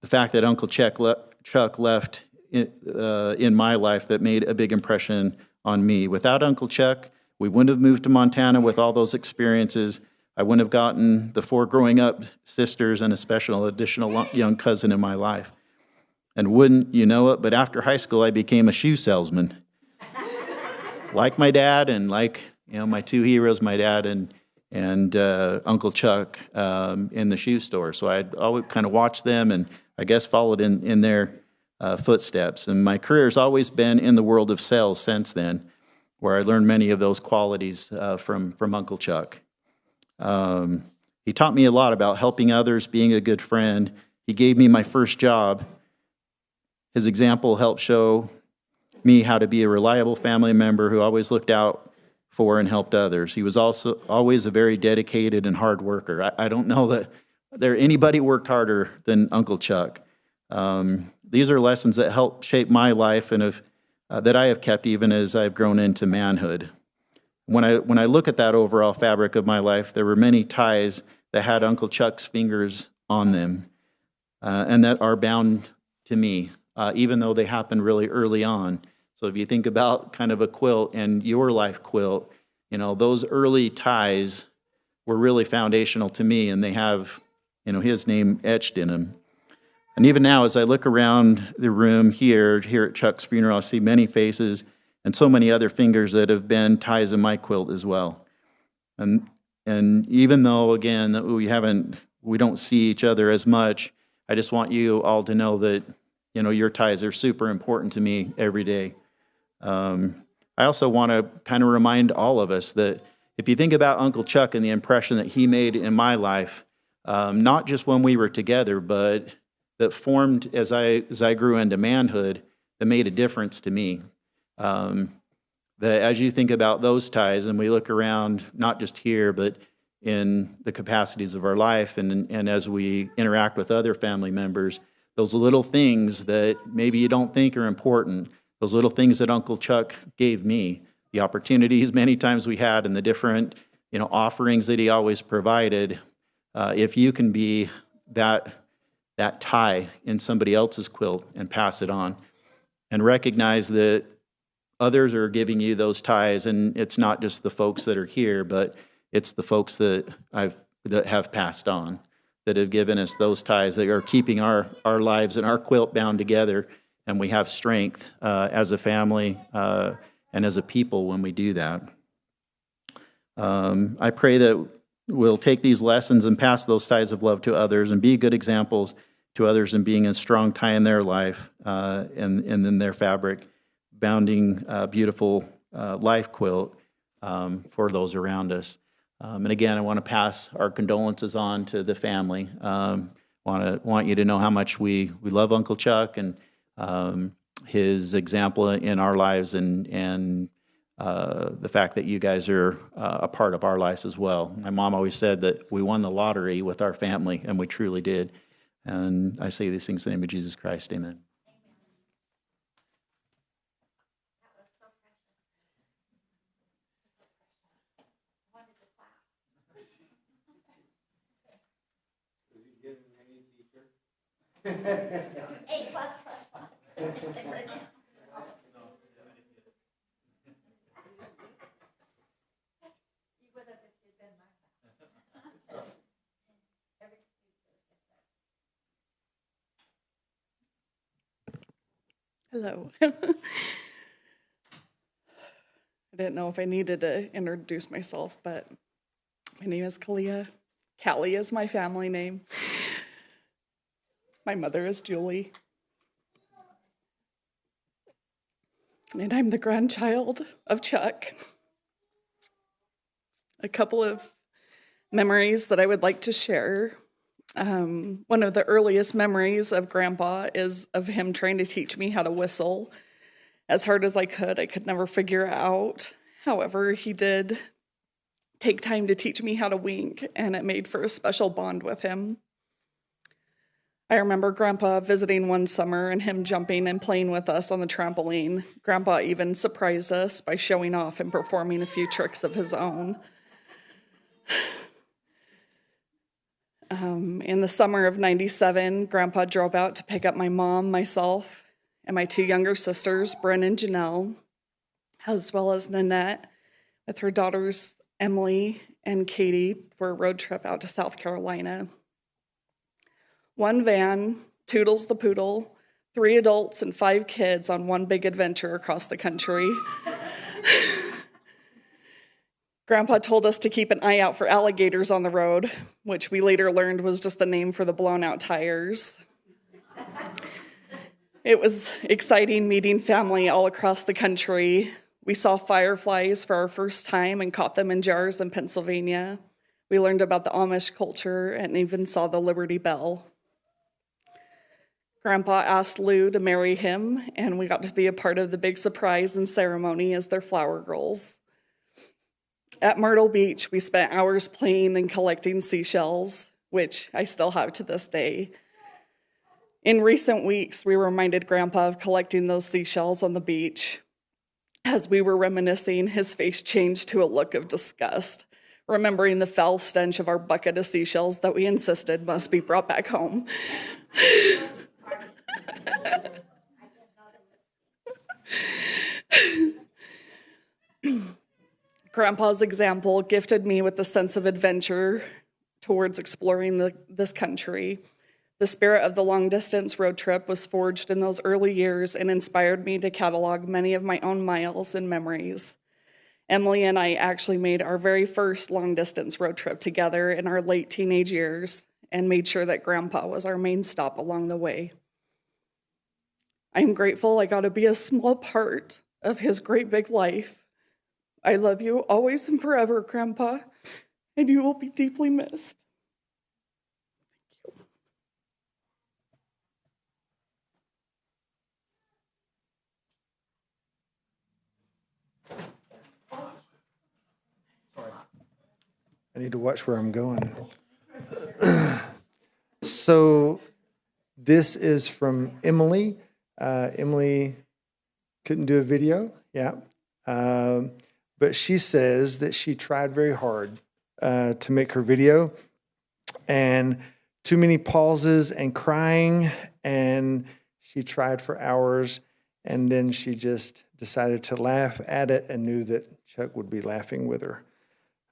the fact that Uncle Chuck left in my life that made a big impression on me. Without Uncle Chuck, we wouldn't have moved to Montana with all those experiences. I wouldn't have gotten the 4 growing up sisters and a special additional young cousin in my life. And wouldn't you know it, but after high school, I became a shoe salesman. Like my dad and like, my 2 heroes, my dad and Uncle Chuck in the shoe store. So I'd always kind of watched them and I guess followed in their footsteps. And my career has always been in the world of sales since then, where I learned many of those qualities from Uncle Chuck. He taught me a lot about helping others, being a good friend. He gave me my first job. His example helped show me how to be a reliable family member who always looked out for and helped others. He was also always a very dedicated and hard worker. I don't know that anybody worked harder than Uncle Chuck. These are lessons that helped shape my life and that I have kept even as I've grown into manhood. When I look at that overall fabric of my life, there were many ties that had Uncle Chuck's fingers on them and that are bound to me, even though they happened really early on. So if you think about kind of a quilt and your life quilt, those early ties were really foundational to me, and they have, his name etched in them. And even now, as I look around the room here at Chuck's funeral, I see many faces and so many other fingers that have been ties in my quilt as well. And even though, again, that we don't see each other as much, I just want you all to know that, your ties are super important to me every day. I also want to kind of remind all of us that if you think about Uncle Chuck and the impression that he made in my life, not just when we were together, but that formed as I grew into manhood, that made a difference to me. That as you think about those ties, and we look around, not just here, but in the capacities of our life, and as we interact with other family members, those little things that maybe you don't think are important, those little things that Uncle Chuck gave me, the opportunities many times we had, and the different offerings that he always provided. If you can be that tie in somebody else's quilt and pass it on, and recognize that others are giving you those ties, and it's not just the folks that are here, but it's the folks that have passed on, that have given us those ties that are keeping our lives and our quilt bound together, and we have strength as a family and as a people when we do that. I pray that we'll take these lessons and pass those ties of love to others and be good examples to others in being a strong tie in their life and in their fabric, bounding beautiful life quilt for those around us. And again, I want to pass our condolences on to the family. Want you to know how much we love Uncle Chuck and his example in our lives, and the fact that you guys are a part of our lives as well. My mom always said that we won the lottery with our family, and we truly did. And I say these things in the name of Jesus Christ. Amen. A plus. Hello. I didn't know if I needed to introduce myself, but my name is Kalia. Callie is my family name. My mother is Julie. And I'm the grandchild of Chuck. A couple of memories that I would like to share. One of the earliest memories of Grandpa is of him trying to teach me how to whistle as hard as I could. I could never figure it out. However, he did take time to teach me how to wink, and it made for a special bond with him. I remember Grandpa visiting one summer and him jumping and playing with us on the trampoline. Grandpa even surprised us by showing off and performing a few tricks of his own. In the summer of '97, Grandpa drove out to pick up my mom, myself, and my two younger sisters, Bryn and Janelle, as well as Nanette, with her daughters, Emily and Katie, for a road trip out to South Carolina. One van, Toodles the Poodle, 3 adults and 5 kids on one big adventure across the country. Grandpa told us to keep an eye out for alligators on the road, which we later learned was just the name for the blown out tires. It was exciting meeting family all across the country. We saw fireflies for our first time and caught them in jars in Pennsylvania. We learned about the Amish culture and even saw the Liberty Bell. Grandpa asked Lou to marry him, and we got to be a part of the big surprise and ceremony as their flower girls. At Myrtle Beach, we spent hours playing and collecting seashells, which I still have to this day. In recent weeks, we reminded Grandpa of collecting those seashells on the beach. As we were reminiscing, his face changed to a look of disgust, remembering the foul stench of our bucket of seashells that we insisted must be brought back home. Grandpa's example gifted me with a sense of adventure towards exploring this country. The spirit of the long-distance road trip was forged in those early years and inspired me to catalog many of my own miles and memories. Emily and I actually made our very first long-distance road trip together in our late teenage years and made sure that Grandpa was our main stop along the way. I am grateful I got to be a small part of his great big life. I love you always and forever, Grandpa, and you will be deeply missed. I need to watch where I'm going. So this is from Emily. Emily couldn't do a video, yeah. But she says that she tried very hard to make her video, and too many pauses and crying, and she tried for hours, and then she just decided to laugh at it and knew that Chuck would be laughing with her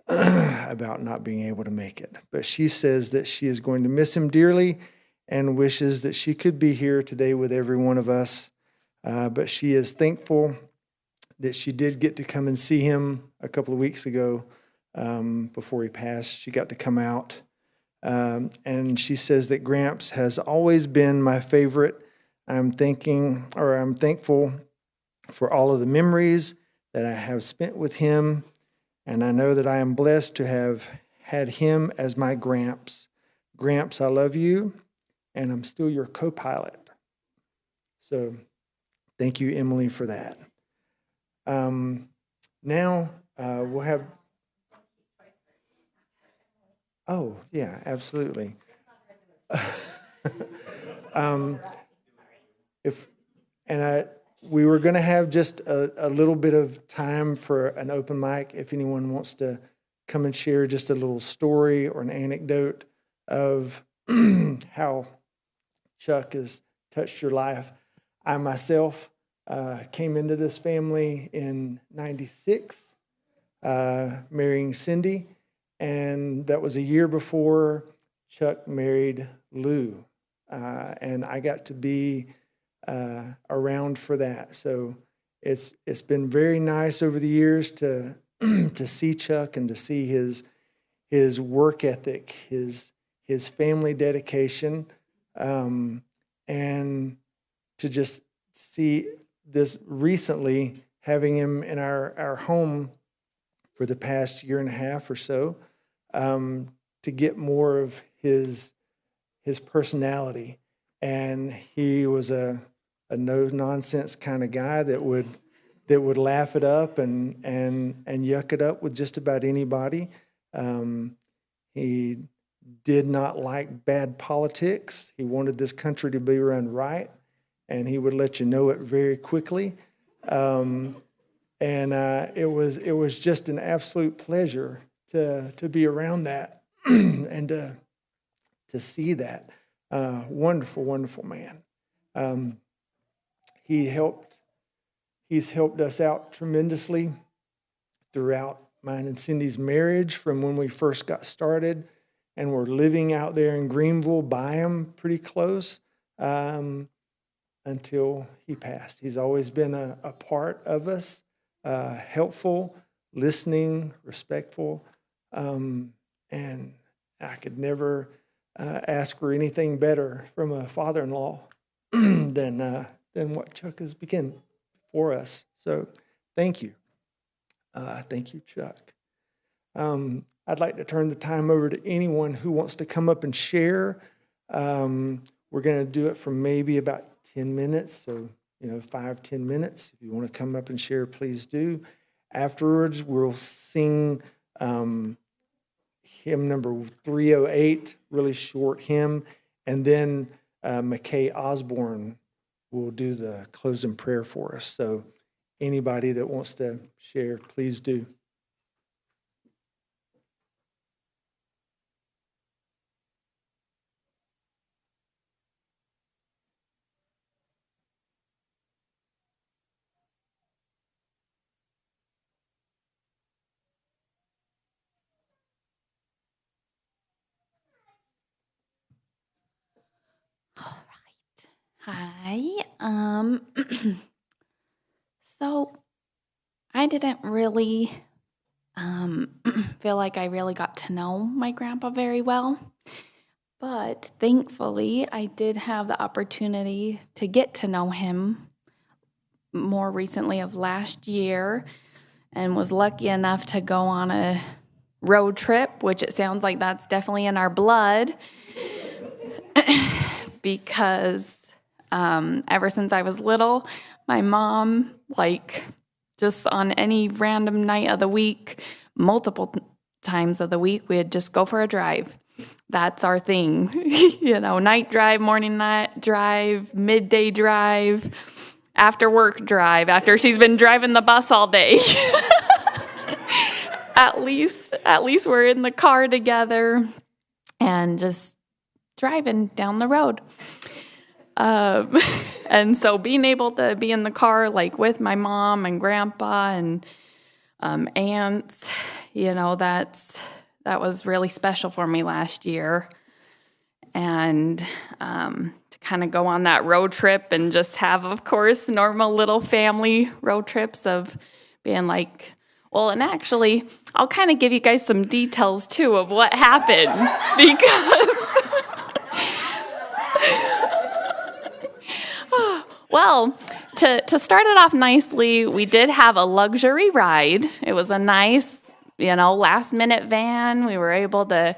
about not being able to make it. But she says that she is going to miss him dearly and wishes that she could be here today with every one of us. But she is thankful that she did get to come and see him a couple of weeks ago before he passed. She got to come out. And she says that Gramps has always been my favorite. I'm thankful for all of the memories that I have spent with him. And I know that I am blessed to have had him as my Gramps. Gramps, I love you, and I'm still your co-pilot. So thank you, Emily, for that. Now we'll have... Oh, yeah, absolutely. We were going to have just a little bit of time for an open mic if anyone wants to come and share just a little story or an anecdote of how Chuck has touched your life. I myself came into this family in '96, marrying Cindy, and that was a year before Chuck married Lou, and I got to be around for that. So it's been very nice over the years to to see Chuck and to see his work ethic, his family dedication, and to just see this recently, having him in our home for the past year and a half or so, to get more of his personality. And he was a no-nonsense kind of guy that would laugh it up and yuck it up with just about anybody. He did not like bad politics. He wanted this country to be run right, and he would let you know it very quickly. It was just an absolute pleasure to be around that and to see that. Wonderful, wonderful man. He's helped us out tremendously throughout mine and Cindy's marriage from when we first got started, and we're living out there in Greenville by him pretty close until he passed. He's always been a part of us, helpful, listening, respectful, and I could never ask for anything better from a father-in-law than what Chuck has begun for us. So thank you. Thank you, Chuck. I'd like to turn the time over to anyone who wants to come up and share. We're going to do it for maybe about 10 minutes, so 5-10 minutes. If you want to come up and share, please do. Afterwards, we'll sing hymn number 308, really short hymn, and then McKay Osborne will do the closing prayer for us. So anybody that wants to share, please do. Hi. So I didn't really feel like I really got to know my grandpa very well, but thankfully I did have the opportunity to get to know him more recently of last year, and was lucky enough to go on a road trip, which it sounds like that's definitely in our blood because ever since I was little, my mom, just on any random night of the week, multiple times of the week, we'd just go for a drive. That's our thing. Night drive, morning night drive, midday drive, after work drive, after she's been driving the bus all day. At least we're in the car together and just driving down the road. And so being able to be in the car, with my mom and grandpa and aunts, that was really special for me last year. And to kind of go on that road trip and just have, of course, normal little family road trips of being and actually, I'll kind of give you guys some details, too, of what happened, because... Well, to start it off nicely, we did have a luxury ride. It was a nice, last-minute van. We were able to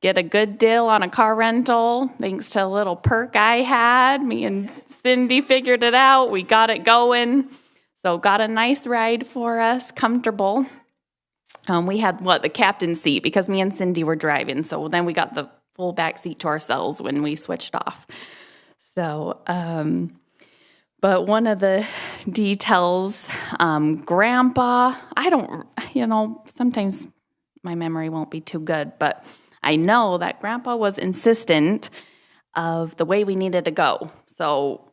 get a good deal on a car rental, thanks to a little perk I had. Me and Cindy figured it out. We got it going. So got a nice ride for us, comfortable. We had, the captain's seat, because me and Cindy were driving. So then we got the full back seat to ourselves when we switched off. So, but one of the details, Grandpa, sometimes my memory won't be too good, but I know that Grandpa was insistent of the way we needed to go. So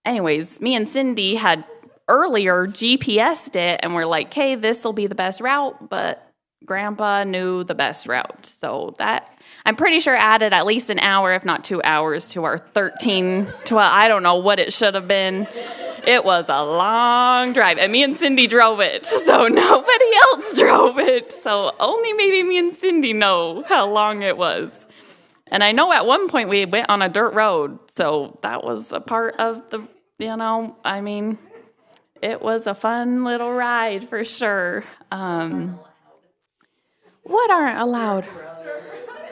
anyways, me and Cindy had earlier GPS'd it, and we're like, hey, this will be the best route, but Grandpa knew the best route. So that, I'm pretty sure, added at least an hour, if not 2 hours, to our 12, I don't know what it should have been. It was a long drive, and me and Cindy drove it, so nobody else drove it. So only maybe me and Cindy know how long it was. And I know at one point we went on a dirt road, so that was a part of the, it was a fun little ride for sure. What aren't allowed?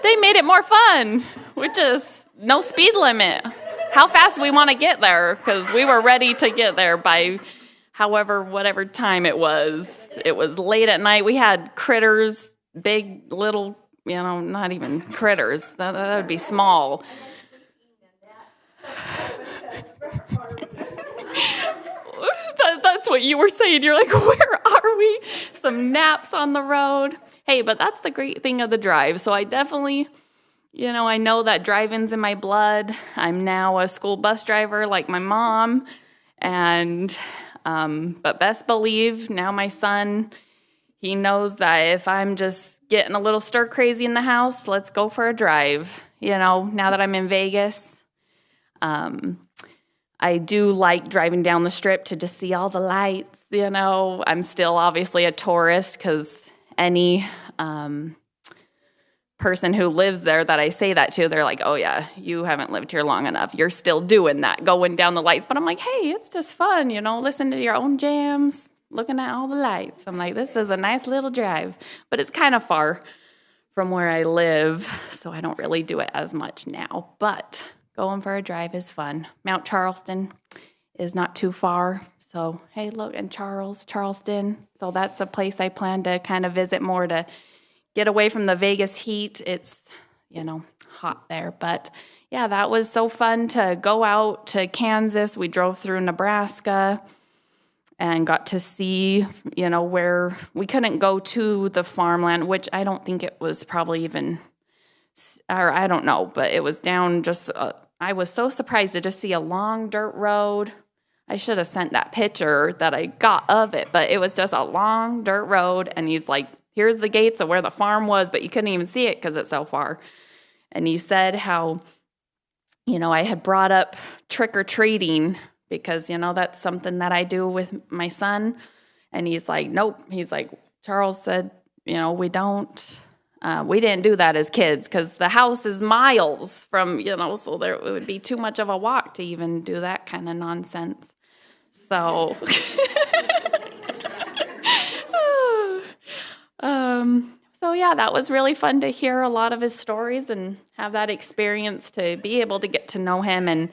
They made it more fun, which is no speed limit. How fast we want to get there, because we were ready to get there by whatever time it was. It was late at night. We had critters, big little not even critters. That would be small. That's what you were saying. You're like, where are we? Some naps on the road. Hey, but that's the great thing of the drive. So I definitely, I know that driving's in my blood. I'm now a school bus driver like my mom. And, but best believe now my son, he knows that if I'm just getting a little stir crazy in the house, let's go for a drive. Now that I'm in Vegas, I do like driving down the strip to just see all the lights. I'm still obviously a tourist because any person who lives there that I say that to, they're like, oh yeah, you haven't lived here long enough. You're still doing that, going down the lights. But I'm like, hey, it's just fun, listen to your own jams, looking at all the lights. I'm like, this is a nice little drive, but it's kind of far from where I live, so I don't really do it as much now. But going for a drive is fun. Mount Charleston is not too far. So, hey, look, and Charleston. So that's a place I plan to kind of visit more to get away from the Vegas heat. It's, hot there. But yeah, that was so fun to go out to Kansas. We drove through Nebraska and got to see, where we couldn't go to the farmland, which I don't think it was probably even, or I don't know, but it was down just, I was so surprised to just see a long dirt road. I should have sent that picture that I got of it, but it was just a long dirt road, and he's like, here's the gates of where the farm was, but you couldn't even see it because it's so far. And he said how, I had brought up trick-or-treating because, that's something that I do with my son. And he's like, nope. He's like, Charles said, we didn't do that as kids because the house is miles from, so it would be too much of a walk to even do that kind of nonsense. So, so yeah, that was really fun to hear a lot of his stories and have that experience to be able to get to know him and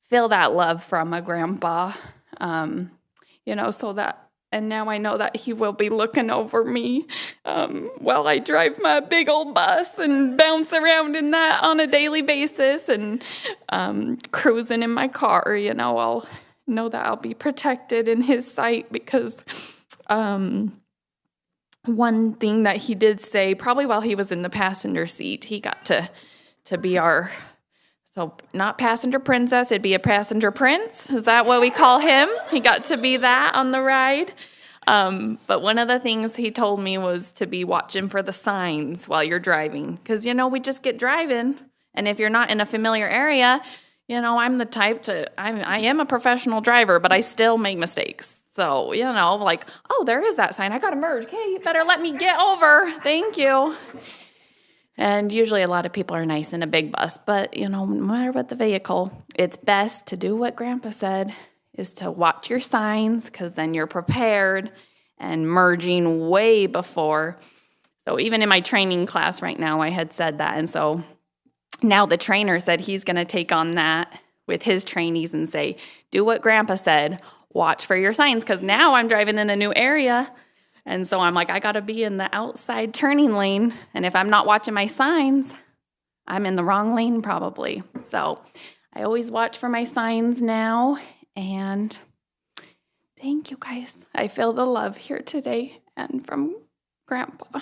feel that love from a grandpa, so that, and now I know that he will be looking over me while I drive my big old bus and bounce around in that on a daily basis and cruising in my car. I'll know that I'll be protected in his sight because one thing that he did say, probably while he was in the passenger seat, he got to be our, so not passenger princess, it'd be a passenger prince. Is that what we call him? He got to be that on the ride. But one of the things he told me was to be watching for the signs while you're driving. Because, we just get driving. And if you're not in a familiar area, I'm the type I am a professional driver, but I still make mistakes. So, like, oh, there is that sign. I got to merge. Okay, you better let me get over. Thank you. And usually a lot of people are nice in a big bus. But, no matter what the vehicle, it's best to do what Grandpa said, is to watch your signs because then you're prepared and merging way before. So even in my training class right now, I had said that. And so now the trainer said he's going to take on that with his trainees and say, do what Grandpa said, watch for your signs, because now I'm driving in a new area. And so I'm like, I got to be in the outside turning lane. And if I'm not watching my signs, I'm in the wrong lane probably. So I always watch for my signs now. And thank you guys. I feel the love here today and from Grandpa.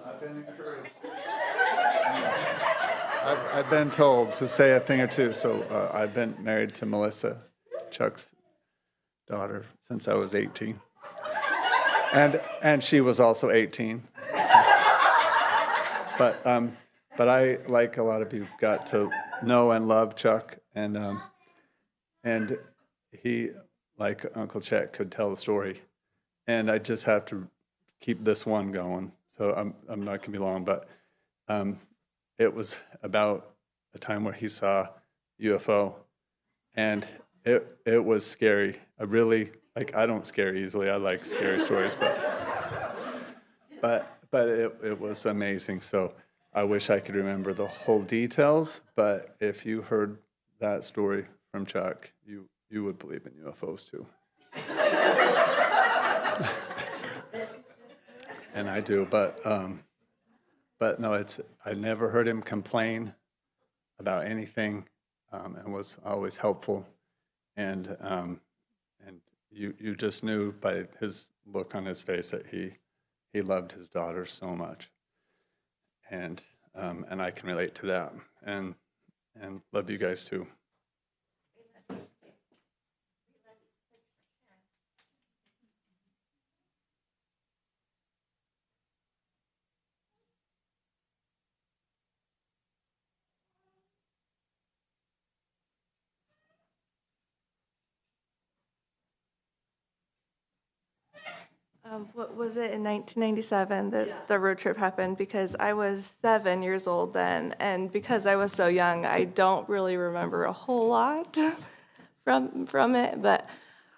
I've been encouraged. I've been told to say a thing or two. So I've been married to Melissa, Chuck's daughter, since I was 18, and she was also 18. But I, like a lot of you, got to know and love Chuck, and he, like Uncle Chet, could tell the story, and I just have to keep this one going. So I'm not gonna be long, but it was about a time where he saw UFO, and it was scary. I don't scare easily. I like scary stories, but it was amazing. So I wish I could remember the whole details, but if you heard that story from Chuck, you would believe in UFOs too. And I do, but no, I never heard him complain about anything, and was always helpful, and you just knew by his look on his face that he loved his daughter so much, and I can relate to that, and love you guys too. What was it in 1997 that the road trip happened? Because I was 7 years old then, and because I was so young, I don't really remember a whole lot from it. But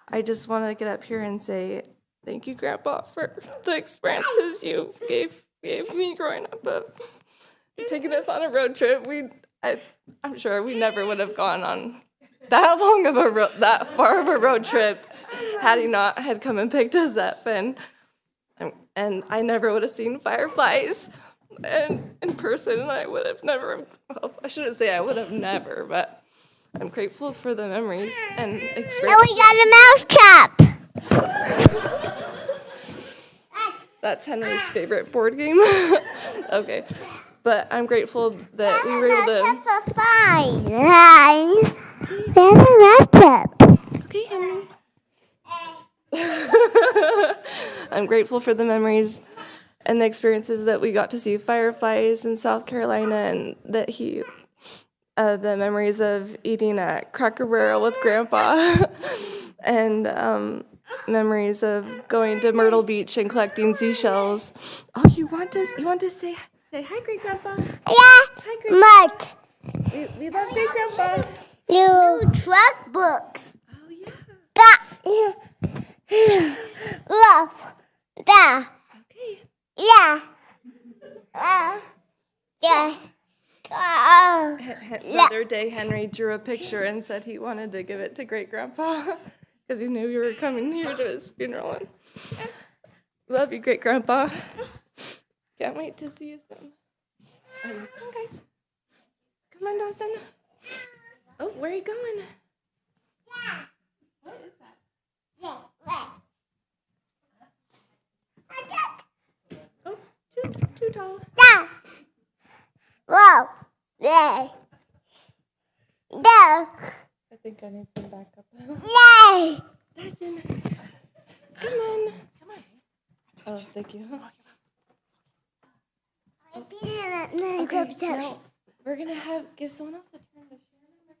I just want to get up here and say thank you, Grandpa, for the experiences you gave me growing up of taking us on a road trip. I'm sure we never would have gone on that far of a road trip had he not had come and picked us up, and I never would have seen fireflies in person, and I would have never, well, I shouldn't say I would have never, but I'm grateful for the memories and experiences. And we got a mousetrap. That's Henry's favorite board game. Okay, but I'm grateful that we were able to. We have a mousetrap. Okay, Henry. I'm grateful for the memories and the experiences that we got to see fireflies in South Carolina, and that the memories of eating at Cracker Barrel with Grandpa, and memories of going to Myrtle Beach and collecting seashells. Oh, you want to say hi, Great Grandpa? Yeah. Hi, Great Mart. We love Great Grandpa. New truck books. Oh yeah. Love. Da. Okay. Yeah. Yeah. The other day, Henry drew a picture and said he wanted to give it to Great Grandpa because he knew you were coming here to his funeral. And love you, Great Grandpa. Can't wait to see you soon. Come on, guys. Come on, Dawson. Oh, where are you going? What is that? Oh, too tall. Whoa. Yeah. No. I think I need some backup. Yay. Dawson, come on. Oh, thank you. Okay, now we're gonna give someone else a turn to share.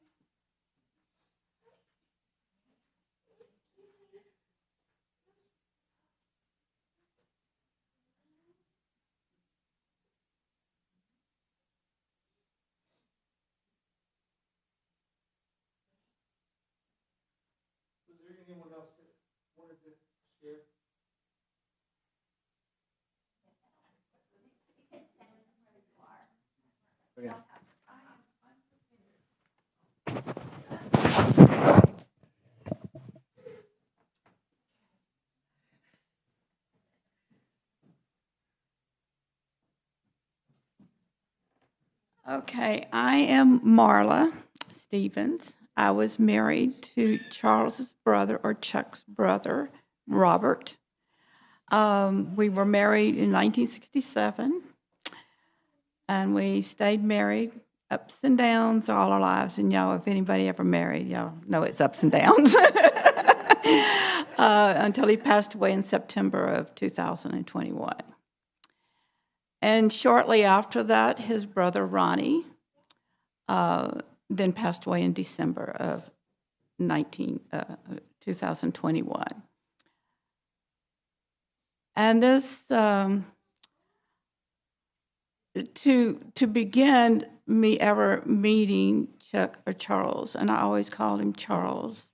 Was there anyone else that wanted to share? Okay. Okay, I am Marla Stevens. I was married to Charles's brother, or Chuck's brother, Robert. We were married in 1967, and we stayed married, ups and downs all our lives. And y'all, if anybody ever married, y'all know it's ups and downs. Until he passed away in September of 2021. And shortly after that, his brother Ronnie then passed away in December of 2021. And this, to begin me ever meeting Chuck or Charles, and I always called him Charles,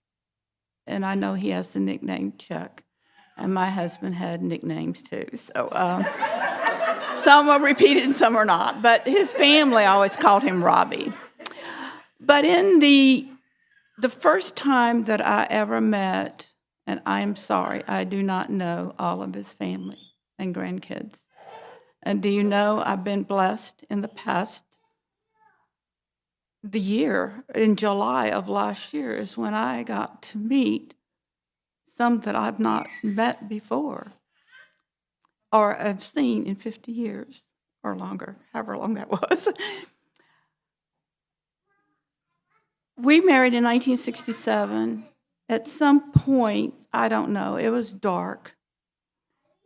and I know he has the nickname Chuck, and my husband had nicknames too, so some are repeated and some are not, but his family always called him Robbie. But in the first time that I ever met, and I am sorry, I do not know all of his family and grandkids. And do you know, I've been blessed in the past, the year, in July of last year is when I got to meet some that I've not met before or have seen in 50 years or longer, however long that was. We married in 1967. At some point, I don't know, it was dark,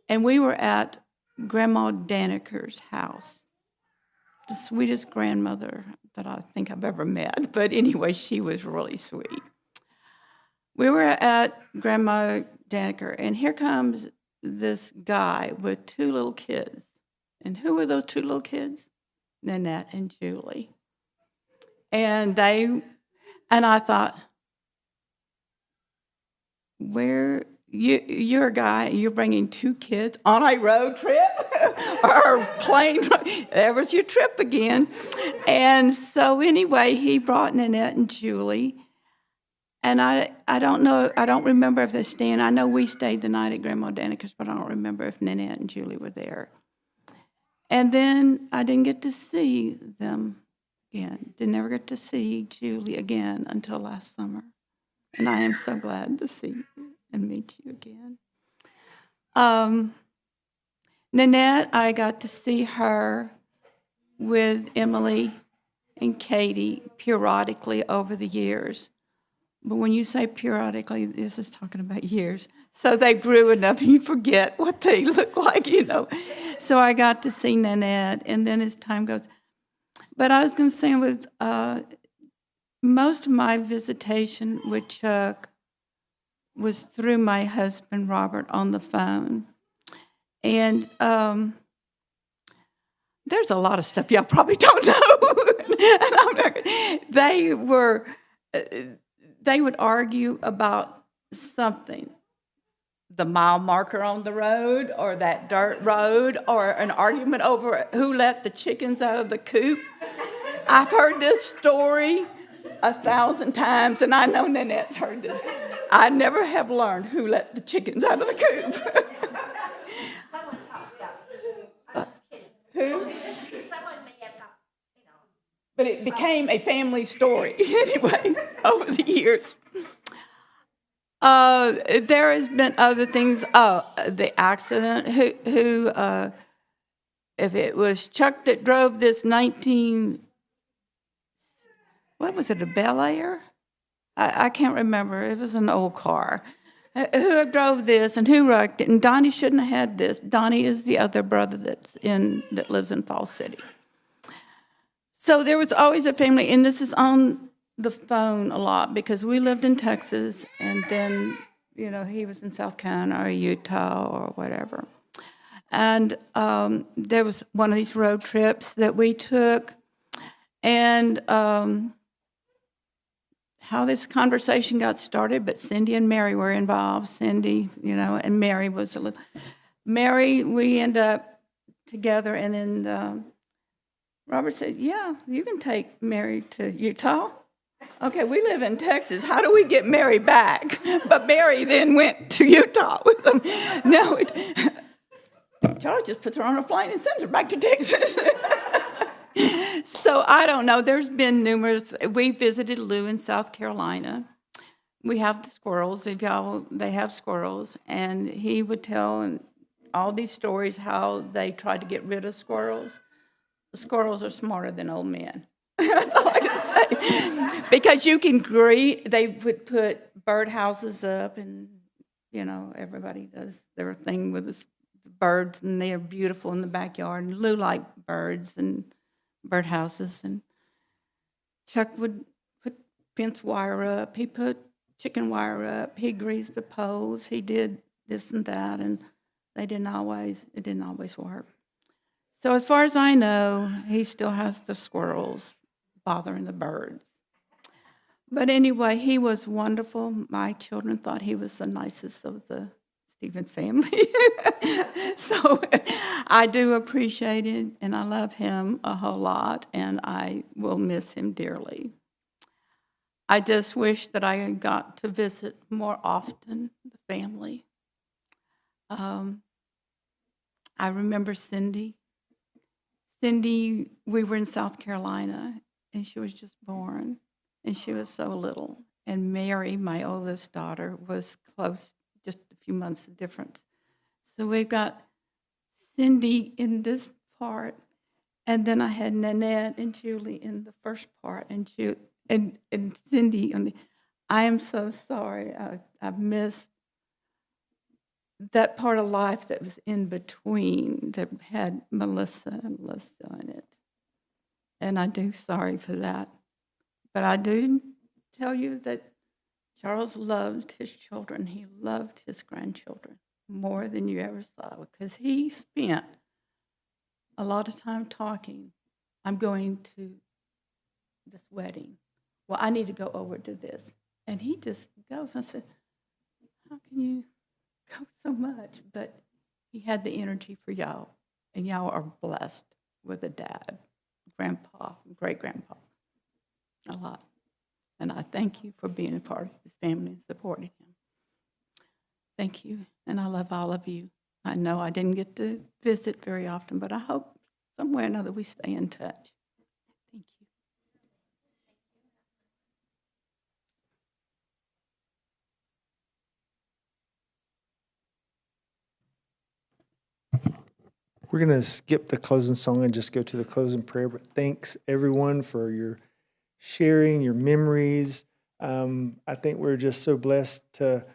and we were at Grandma Daniker's house, the sweetest grandmother that I think I've ever met. But anyway, she was really sweet. We were at Grandma Daniker, and here comes this guy with two little kids. And who were those two little kids? Nanette and Julie. And I thought, you're a guy, you're bringing two kids on a road trip or plane. There was your trip again. And so anyway, he brought Nanette and Julie. And I don't know, I don't remember if they stayed. I know we stayed the night at Grandma Daniker's, but I don't remember if Nanette and Julie were there. And then I didn't get to see them again. Didn't ever get to see Julie again until last summer. And I am so glad to see you and meet you again. Nanette, I got to see her with Emily and Katie periodically over the years. But when you say periodically, this is talking about years. So they grew enough and you forget what they look like, you know. So I got to see Nanette, and then as time goes. But I was going to say with most of my visitation with Chuck was through my husband, Robert, on the phone. And there's a lot of stuff y'all probably don't know. They would argue about something, the mile marker on the road or that dirt road, or an argument over who let the chickens out of the coop. I've heard this story 1,000 times, and I know Nanette's heard this. I never have learned who let the chickens out of the coop. Who? But it became a family story anyway over the years. There has been other things. The accident. Who? If it was Chuck that drove this what was it? A Bel Air? I can't remember. It was an old car. Who drove this and who wrecked it? And Donnie shouldn't have had this. Donnie is the other brother that lives in Falls City. So there was always a family, and this is on the phone a lot because we lived in Texas, and then, you know, he was in South Carolina or Utah or whatever. And there was one of these road trips that we took, and how this conversation got started, but Cindy and Mary were involved. Cindy, you know, and Mary was a little. Mary, we end up together, and then Robert said, yeah, you can take Mary to Utah. Okay, we live in Texas. How do we get Mary back? But Mary then went to Utah with them. No, Charlie just puts her on a plane and sends her back to Texas. So I don't know. There's been numerous. We visited Lou in South Carolina. We have the squirrels. If y'all, they have squirrels, and he would tell all these stories how they tried to get rid of squirrels. The squirrels are smarter than old men. That's all I can say. Because you can they would put birdhouses up, and everybody does their thing with the birds, and they are beautiful in the backyard. And Lou liked birds and birdhouses, and Chuck would put fence wire up. He put chicken wire up. He greased the poles. He did this and that, and it didn't always work. So as far as I know, he still has the squirrels bothering the birds. But anyway, he was wonderful. My children thought he was the nicest of the Stevens family. So I do appreciate it, and I love him a whole lot, and I will miss him dearly. I just wish that I had got to visit more often the family. I remember Cindy. Cindy, we were in South Carolina, and she was just born, and she was so little. And Mary, my oldest daughter, was close, just a few months of difference. So we've got Cindy in this part, and then I had Nanette and Julie in the first part, and Cindy on the. I am so sorry. I've missed that part of life that was in between that had Melissa and Alyssa in it. And I do sorry for that. But I do tell you that Charles loved his children. He loved his grandchildren more than you ever saw, because he spent a lot of time talking. I'm going to this wedding. Well, I need to go over to this. And he just goes. I said, how can you go so much? But he had the energy for y'all, and y'all are blessed with a dad, grandpa, great-grandpa, a lot. And I thank you for being a part of his family and supporting him. Thank you, and I love all of you. I know I didn't get to visit very often, but I hope some way or another we stay in touch. Thank you. We're going to skip the closing song and just go to the closing prayer. But thanks, everyone, for your sharing, your memories. I think we're just so blessed to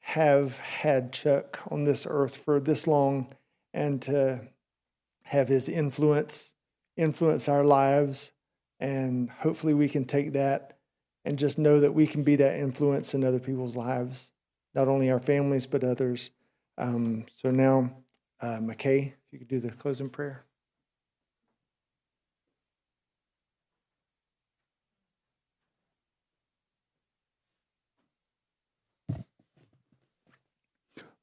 have had Chuck on this earth for this long, and to have his influence our lives. And hopefully we can take that and just know that we can be that influence in other people's lives, not only our families, but others. So now, McKay, if you could do the closing prayer.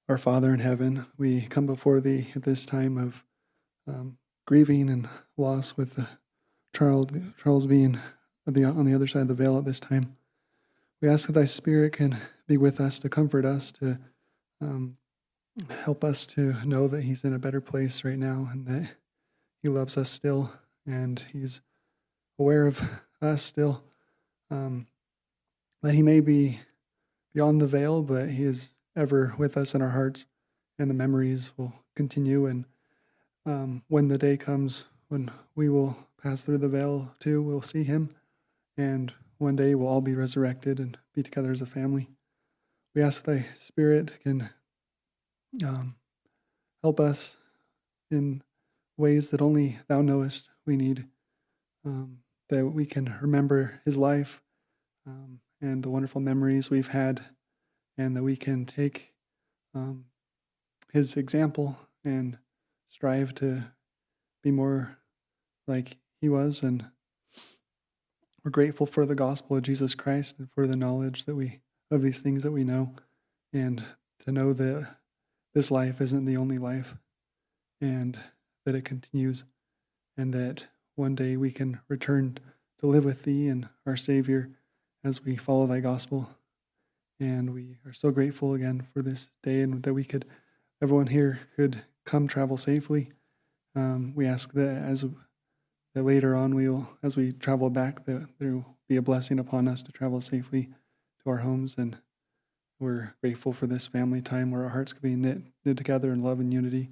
Our Father in heaven, we come before Thee at this time of grieving and loss, with Charles being on the other side of the veil at this time. We ask that Thy Spirit can be with us, to comfort us, to help us to know that He's in a better place right now, and that He loves us still, and He's aware of us still. That He may be beyond the veil, but He is ever with us in our hearts, and the memories will continue. And when the day comes when we will pass through the veil too, we'll see Him, and one day we'll all be resurrected and be together as a family. We ask Thy Spirit can help us in ways that only Thou knowest we need, that we can remember His life and the wonderful memories we've had, and that we can take His example and strive to be more like He was. And we're grateful for the gospel of Jesus Christ, and for the knowledge that of these things that we know, and to know that this life isn't the only life, and that it continues, and that one day we can return to live with Thee and our Savior as we follow Thy gospel. And we are so grateful again for this day, and that everyone here could come travel safely. We ask that as that later on as we travel back, that there will be a blessing upon us to travel safely to our homes. And we're grateful for this family time where our hearts can be knit together in love and unity.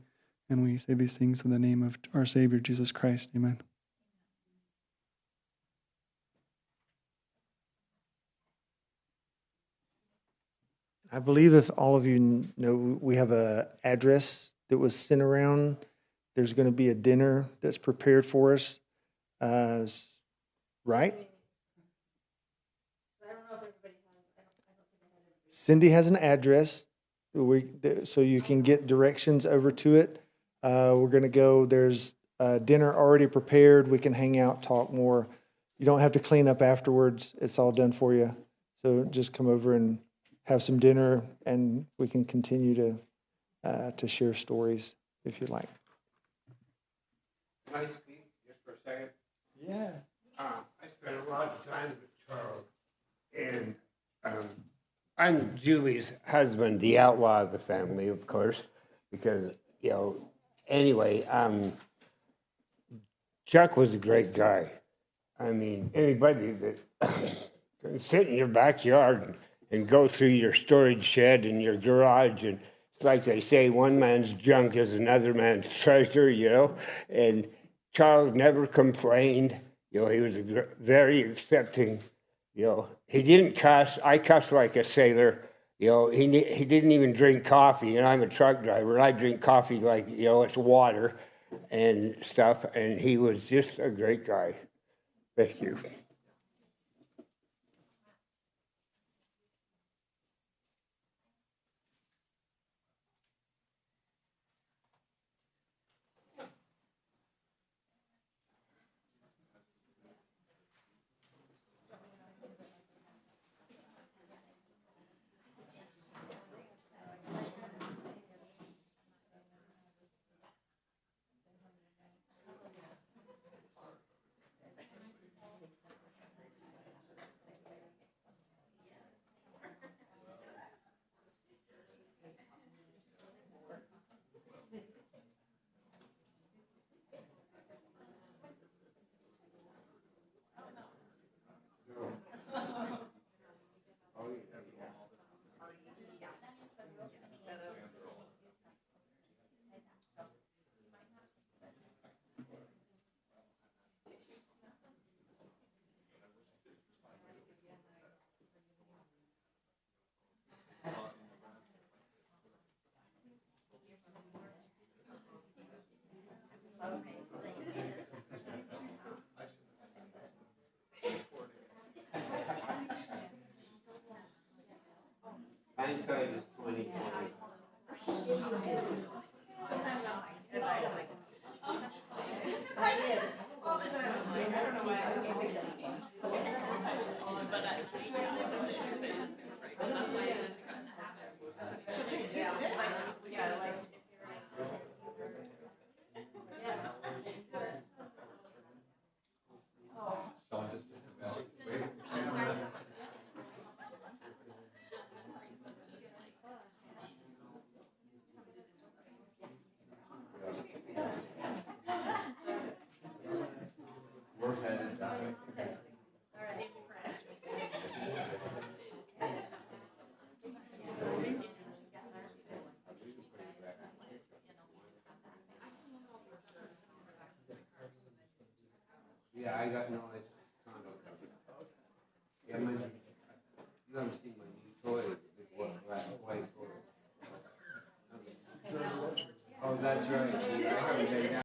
And we say these things in the name of our Savior, Jesus Christ. Amen. I believe if all of you know, we have an address that was sent around. There's going to be a dinner that's prepared for us, right? Cindy has an address, so you can get directions over to it. We're going to go. There's dinner already prepared. We can hang out, talk more. You don't have to clean up afterwards. It's all done for you. So just come over and have some dinner, and we can continue to share stories if you like. Can I speak just for a second? Yeah. I spent a lot of time with Charles, and I'm Julie's husband, the outlaw of the family, of course, because, anyway, Chuck was a great guy. I mean, anybody that can sit in your backyard and go through your storage shed and your garage, and it's like they say, one man's junk is another man's treasure, and Charles never complained. He was very accepting. He didn't cuss. I cuss like a sailor. He didn't even drink coffee, and I'm a truck driver, and I drink coffee like, it's water and stuff, and he was just a great guy. Thank you. Hindsight is 20/20. Yeah, I got no condo covered. Yeah, you haven't seen my new toy, white toy. Oh, that's right. I haven't been down.